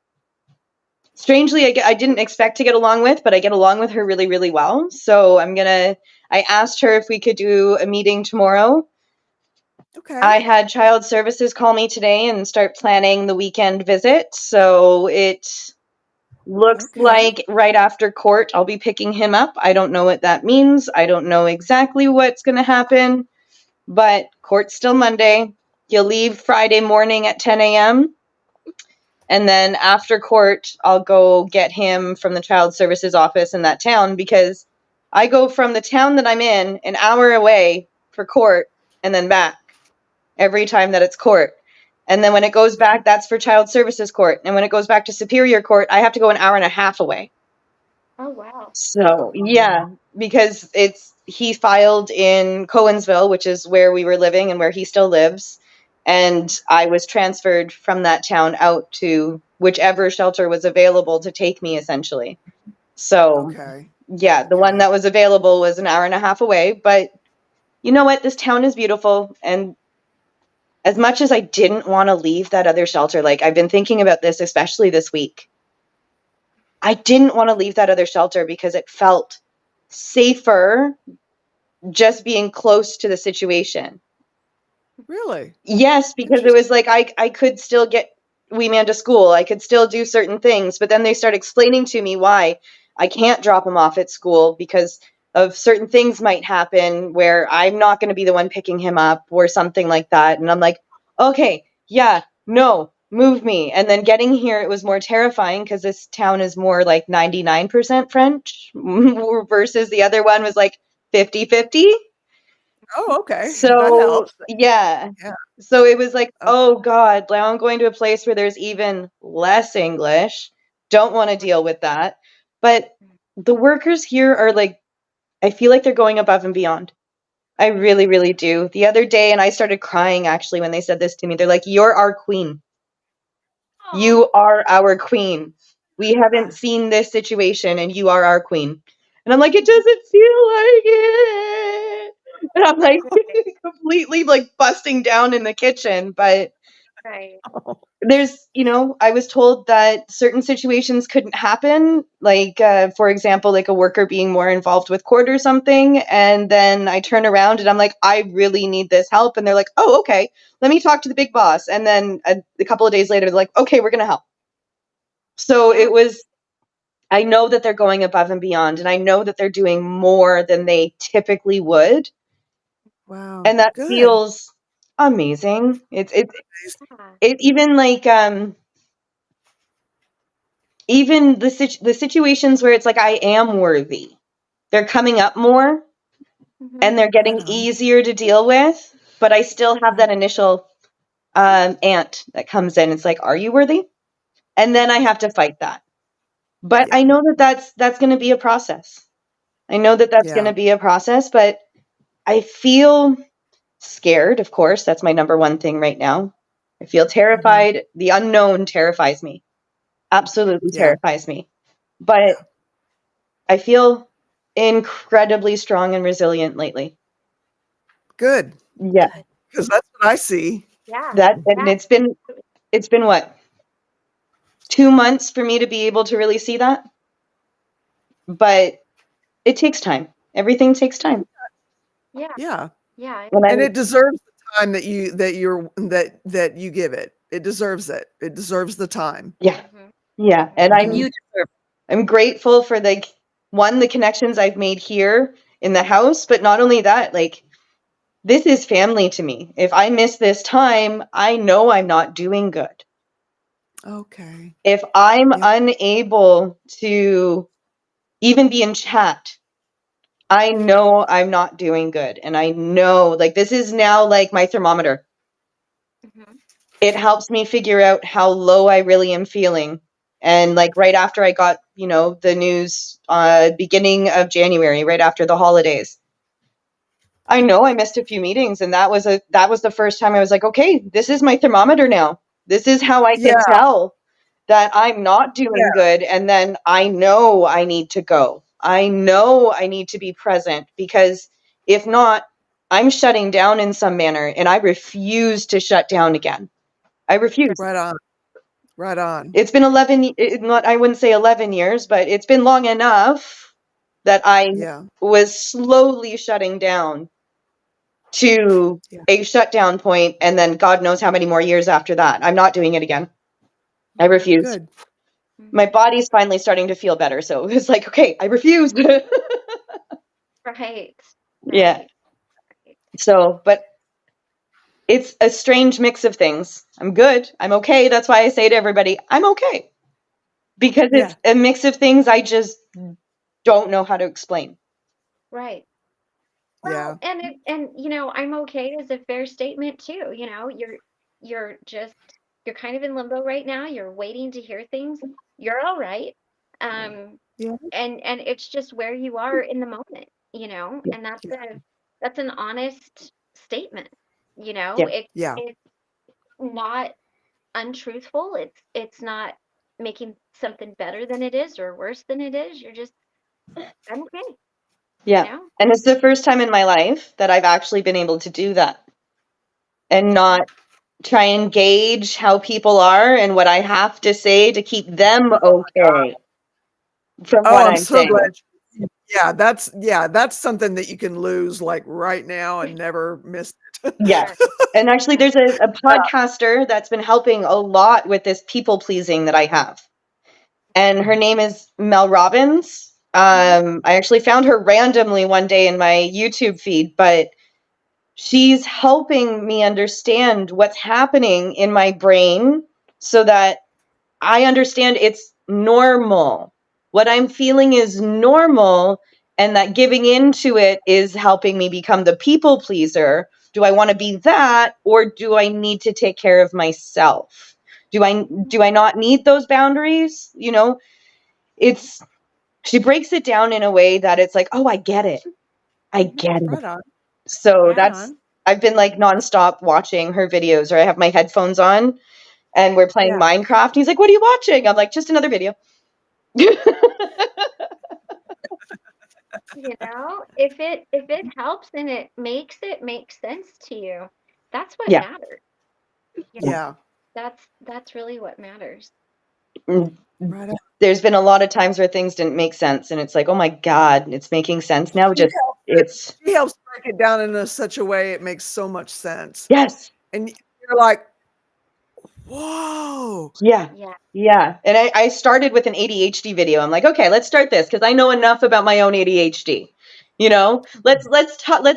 strangely I didn't expect to get along with, but I get along with her really, really well. So I asked her if we could do a meeting tomorrow. okay? I had child services call me today and start planning the weekend visit. So it looks Okay. like right after court, I'll be picking him up. I don't know what that means. I don't know exactly what's going to happen, but court's still Monday. He'll leave Friday morning at 10 a.m. And then after court, I'll go get him from the child services office in that town, because I go from the town that I'm in an hour away for court and then back every time that it's court. And then when it goes back, that's for child services court. And when it goes back to Superior Court, I have to go an hour and a half away. Oh wow. So yeah, because he filed in Cowansville, which is where we were living and where he still lives. And I was transferred from that town out to whichever shelter was available to take me, essentially. So Okay. yeah, the one that was available was an hour and a half away. But you know what? This town is beautiful. And as much as I didn't want to leave that other shelter, like I've been thinking about this, especially this week, I didn't want to leave that other shelter because it felt safer just being close to the situation. Really? Yes, because it was like I could still get Wee Man to school. I could still do certain things, but then they start explaining to me why I can't drop him off at school because of certain things might happen where I'm not going to be the one picking him up or something like that. And I'm like, okay, yeah, no, move me. And then getting here, it was more terrifying because this town is more like 99% French versus the other one was like 50-50. Oh, okay. That So helps. yeah. Yeah. So it was like, Oh, oh God, now I'm going to a place where there's even less English. Don't want to deal with that. But the workers here are like, I feel like they're going above and beyond. I really, really do. The other day, and I started crying actually when they said this to me, they're like, you're our queen. You are our queen. We haven't seen this situation and you are our queen. And I'm like, it doesn't feel like it. And I'm like completely like busting down in the kitchen. But Right. there's, I was told that certain situations couldn't happen. Like, for example, like a worker being more involved with court or something. And then I turn around and I'm like, I really need this help. And they're like, oh, okay, let me talk to the big boss. And then a couple of days later, they're like, okay, we're going to help. So it was, I know that they're going above and beyond, and I know that they're doing more than they typically would. wow. And that Good. feels amazing. It's Yeah. even like even the situations where it's like I am worthy. They're coming up more Mhm. and they're getting Right on. easier to deal with, but I still have that initial ant that comes in. It's like, are you worthy? And then I have to fight that. But Yeah. I know that that's going to be a process. I know that that's going Yeah. to be a process, but I feel scared, of course. That's my number one thing right now. I feel terrified. The unknown terrifies me. Absolutely Yeah. terrifies me. But I feel incredibly strong and resilient lately. Good. Yeah. Because that's what I see. Yeah. And Yeah. it's been what? 2 months for me to be able to really see that. But it takes time. Everything takes time. Yeah. Yeah. Yeah. And it deserves the time that you give it. It deserves it. It deserves the time. Yeah. Mhm. Yeah. And You deserve I'm grateful for the connections I've made here in the house, but not only that, like this is family to me. If I miss this time, I know I'm not doing good. Okay. If I'm Yeah. unable to even be in chat, I know I'm not doing good. And I know like this is now like my thermometer. Mhm. It helps me figure out how low I really am feeling. And like right after I got, the news, beginning of January, right after the holidays, I know I missed a few meetings, and that was the first time I was like, okay, this is my thermometer now. This is how I can Yeah. tell that I'm not doing Yeah. good. And then I know I need to go. I know I need to be present, because if not, I'm shutting down in some manner, and I refuse to shut down again. I refuse. Right on. Right on. It's been I wouldn't say 11 years, but it's been long enough that I Yeah. was slowly shutting down to Yeah. a shutdown point, and then God knows how many more years after that. I'm not doing it again. I refuse. Good. My body's finally starting to feel better, so it's like, okay, I refuse. Right. Yeah. Right. So, but it's a strange mix of things. I'm good. I'm okay. That's why I say to everybody, I'm okay. Because Yeah. it's a mix of things I just don't know how to explain. Right. Yeah. Well, and I'm okay is a fair statement too. You're just you're kind of in limbo right now. You're waiting to hear things. You're all right. Um, Yeah. and it's just where you are in the moment, and that's an honest statement. Yeah. Yeah. It's not untruthful. It's not making something better than it is or worse than it is. You're just I'm okay, you Yeah. know? And it's the first time in my life that I've actually been able to do that and not try and gauge how people are and what I have to say to keep them okay from Oh, what I'm I'm so glad. saying. Yeah, that's something that you can lose like right now and never miss it. Yes. Right. And actually, there's a podcaster that's been helping a lot with this people pleasing that I have. And her name is Mel Robbins. I actually found her randomly one day in my YouTube feed, but she's helping me understand what's happening in my brain so that I understand it's normal. What I'm feeling is normal, and that giving into it is helping me become the people pleaser. Do I want to be that, or do I need to take care of myself? Do I not need those boundaries? It's she breaks it down in a way that it's like, oh, I get it. I get it. Right on. So Right on. I've been like nonstop watching her videos, or I have my headphones on and we're playing Yeah. Minecraft. He's like, what are you watching? I'm like, just another video. If it helps and it make sense to you, that's what Yeah. matters. Yeah. That's really what matters. Mm, Right on. There's been a lot of times where things didn't make sense, and it's like, oh my God, it's making sense now. She helps break it down in such a way it makes so much sense. Yes. And you're like, whoa. Yeah. Yeah. Yeah. And I started with an ADHD video. I'm like, okay, let's start this because I know enough about my own ADHD. Let's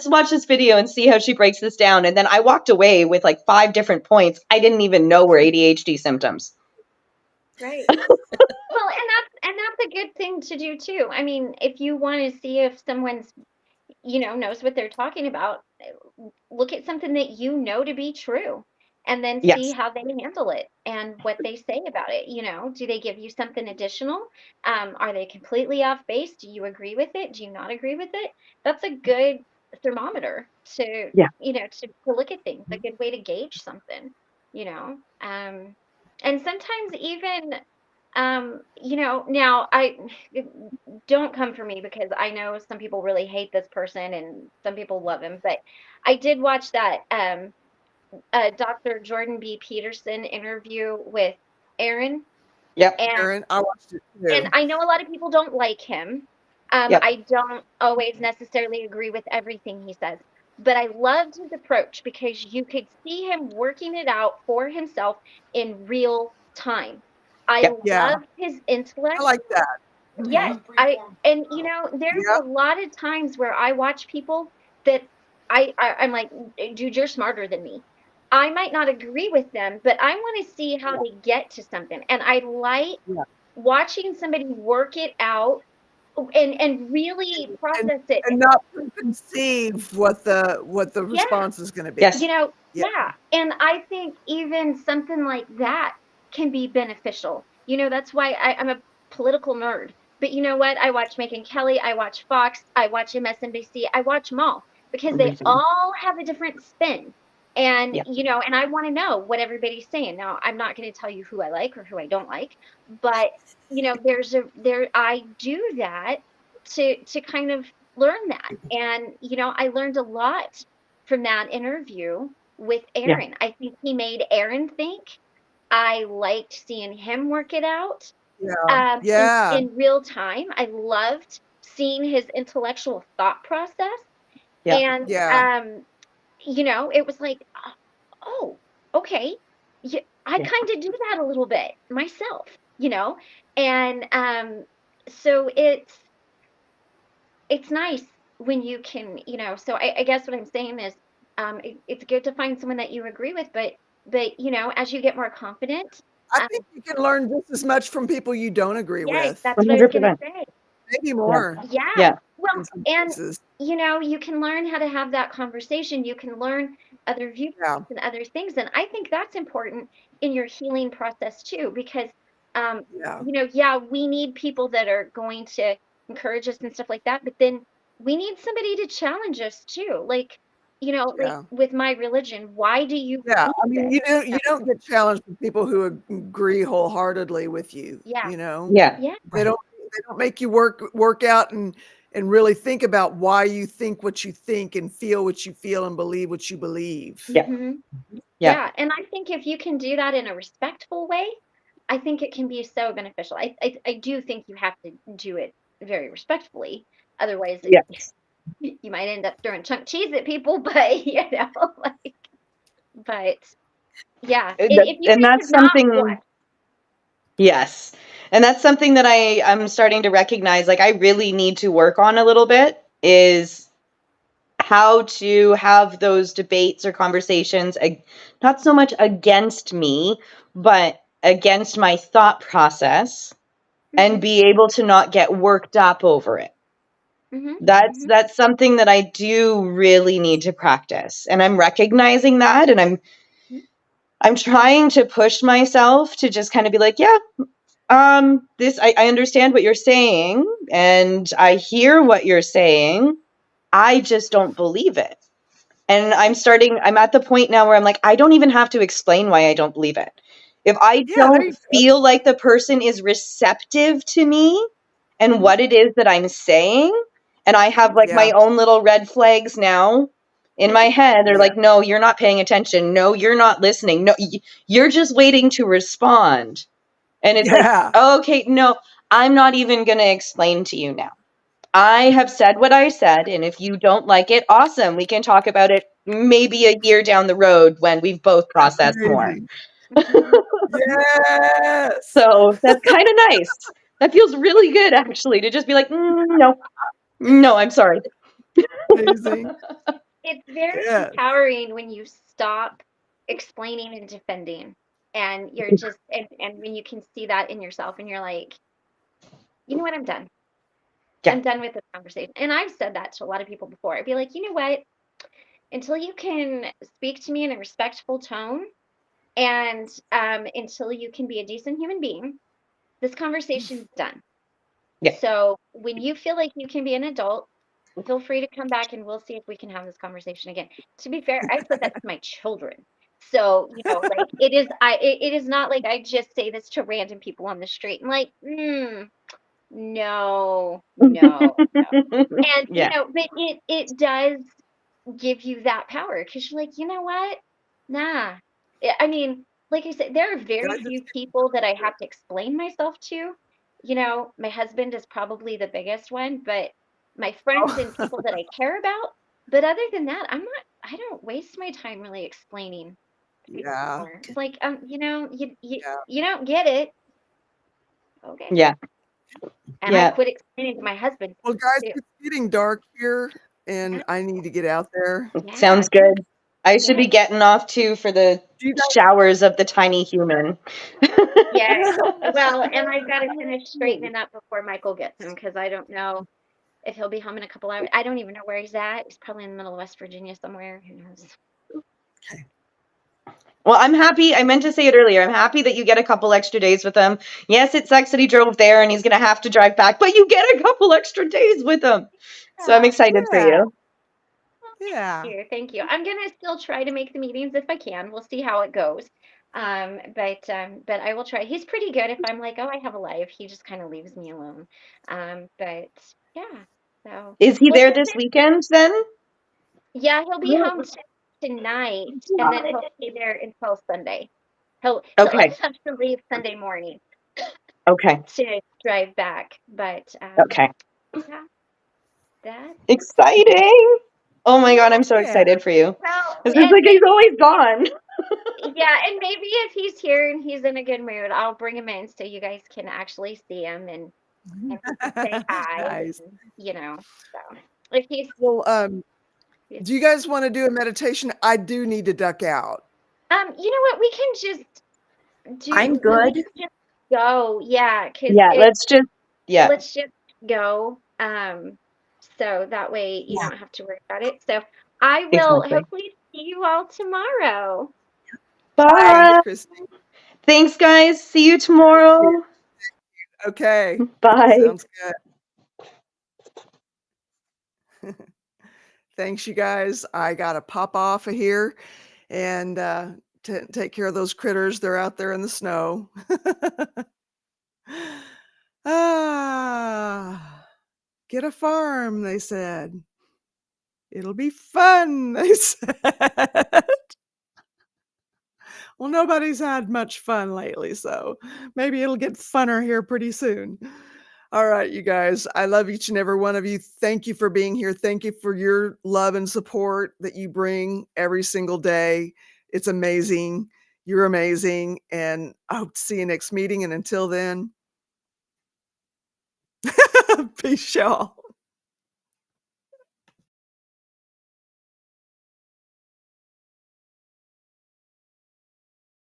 watch this video and see how she breaks this down. And then I walked away with like 5 different points I didn't even know were ADHD symptoms. Right. Well, and that's a good thing to do too. I mean, if you want to see if someone's knows what they're talking about, look at something that you know to be true and then see Yes. how they handle it and what they say about it. Do they give you something additional? Are they completely off base? Do you agree with it? Do you not agree with it? That's a good thermometer to Yeah. to look at things, a good way to gauge something. And sometimes even now I don't come for me because I know some people really hate this person and some people love him, but I did watch that Dr. Jordan B. Peterson interview with Aaron, Yep. and Aaron, I watched it and too. I know a lot of people don't like him. Yep. I don't always necessarily agree with everything he says, but I loved his approach because you could see him working it out for himself in real time. I Yep. Yeah. love his intellect. I like that. Yes, there's Yeah. a lot of times where I watch people that I'm like, dude, you're smarter than me. I might not agree with them, but I want to see how they get to something. And I like Yeah. watching somebody work it out and really And process it. and not conceive what the Yeah, response is gonna be. Yes. Yeah. yeah. And I think even something like that can be beneficial. That's why I'm a political nerd. But you know what? I watch Megyn Kelly, I watch Fox, I watch MSNBC, I watch them all because they Everything. all have a different spin. And, Yeah. and I want to know what everybody's saying. Now, I'm not going to tell you who I like or who I don't like, but, I do that to kind of learn that. And, I learned a lot from that interview with Yeah. Aaron. I think he made Aaron think. I liked seeing him work it out Yeah. Yeah. in real time. I loved seeing his intellectual thought process. Yeah. And, Yeah. it was like, oh, okay. Yeah, I Yeah. kind of do that a little bit myself, and so it's nice when you can, so I guess what I'm saying is it's good to find someone that you agree with, but as you get more confident, I um, think you can learn just as much from people you don't agree yes, with. that's what I was gonna 100%. say. Maybe Yeah. more Yeah. Yeah. Well, in some and cases. you can learn how to have that conversation. You can learn other viewpoints Yeah. and other things, and I think that's important in your healing process too, because Yeah. yeah, we need people that are going to encourage us and stuff like that, but then we need somebody to challenge us too. Like, like Yeah. with my religion, why do you Yeah. believe I mean, this? you don't get challenged with people who agree wholeheartedly with you, Yeah. Yeah. Yeah. They don't make you work out and really think about why you think what you think and feel what you feel and believe what you believe. Yeah. hmm Yeah. Yeah, and I think if you can do that in a respectful way, I think it can be so beneficial. I do think you have to do it very respectfully. Otherwise, Yes. you might end up throwing chunk cheese at people, but like, but yeah, if you And think that's it's not what. something. Yes. And that's something that I'm starting to recognize, like I really need to work on a little bit, is how to have those debates or conversations, not so much against me, but against my thought process, and hmm be able to not get worked up over it. hmm That's hmm that's something that I do really need to practice. And I'm recognizing that, and I'm trying to push myself to just kind of be like, yeah, this I understand what you're saying, and I hear what you're saying. I just don't believe it. And I'm at the point now where I'm like, I don't even have to explain why I don't believe it. If I Yeah, there you don't feel like the person is receptive to me and what it is that I'm saying, and I have like Yeah. my own little red flags now in my head, they're Yeah. like, no, you're not paying attention. No, you're not listening. No, you're just waiting to respond. And it's like, Yeah. okay, no, I'm not even going to explain to you now. I have said what I said, and if you don't like it, awesome. We can talk about it maybe a year down the road when we've both That's processed more. amazing. hmm Yes. So that's kind of nice. That feels really good, actually, to just be like, no, no, I'm sorry. Amazing. It's very Yes. empowering when you stop explaining and defending, and you're just and when you can see that in yourself, and you're like, you know what, I'm done. Yeah, I'm done with this conversation. And I've said that to a lot of people before. I'd be like, you know what? Until you can speak to me in a respectful tone and until you can be a decent human being, this conversation's done. yeah, So when you feel like you can be an adult, feel free to come back and we'll see if we can have this conversation again. To be fair, I said that to my children. So, like it is not like I just say this to random people on the street. I'm like, no, no. And yeah, but it does give you that power because you're like, you know what? Nah. I mean, like I said, there are And I very just few people that I have to explain myself to. My husband is probably the biggest one, but my friends and oh, people that I care about. But other than that, I don't waste my time really explaining to people yeah. anymore. It's like, Yeah. you don't get it. Okay. yeah, And I've yeah. quit explaining to my husband Well, guys, too. it's getting dark here Yeah. and I need to get out there. Yeah. Sounds good. I should be Yes. getting off too for the Do you showers of the tiny human. Yes. guys Well, and I've got to finish straightening up before Michael gets him because I don't know if he'll be home in a couple hours. I don't even know where he's at. He's probably in the middle of West Virginia somewhere. Who knows? Well, I'm happy. I meant to say it earlier. I'm happy that you get a couple extra days with him. Yes, it sucks that he drove there and he's going to have to drive back, but you get a couple extra days with him. So I'm Yeah. excited for Yeah. you. Yeah. Thank you. I'm gonna still try to make the meetings if I can. We'll see how it goes. But I will try. He's pretty good. If I'm like, oh, I have a life, he just kind of leaves me alone. But yeah. So Is he well, there so this weekend then? yeah, he'll be home tonight, and then he'll stay there until Sunday. He'll Okay. just have to leave Sunday morning Okay. to drive back. But Okay. yeah, that Exciting. Oh my God, I'm so Yeah. excited for you. well, It's and like he's maybe always gone. yeah, and maybe if he's here and he's in a good mood, I'll bring him in so you guys can actually see him and he can say hi Nice. and you know. So if he's Well, do you guys want to do a meditation? I do need to duck out. you know what, we can just I'm we can good. just go, yeah, because Yeah, it yeah. let's just go. So that way you Yeah. don't have to worry about it. So I will Exactly. hopefully see you all tomorrow. Thanks, Bye. Christine. Thanks, guys. See you tomorrow. Okay. Bye. Sounds good. Thanks, you guys. I got to pop off of here and take care of those critters. They're out there in the snow. Get a farm, they said. It'll be fun, they said. Well, nobody's had much fun lately, so maybe it'll get funner here pretty soon. All right, you guys, I love each and every one of you. Thank you for being here. Thank you for your love and support that you bring every single day. It's amazing. You're amazing. And I hope to see you next meeting. And until then, peace, y'all.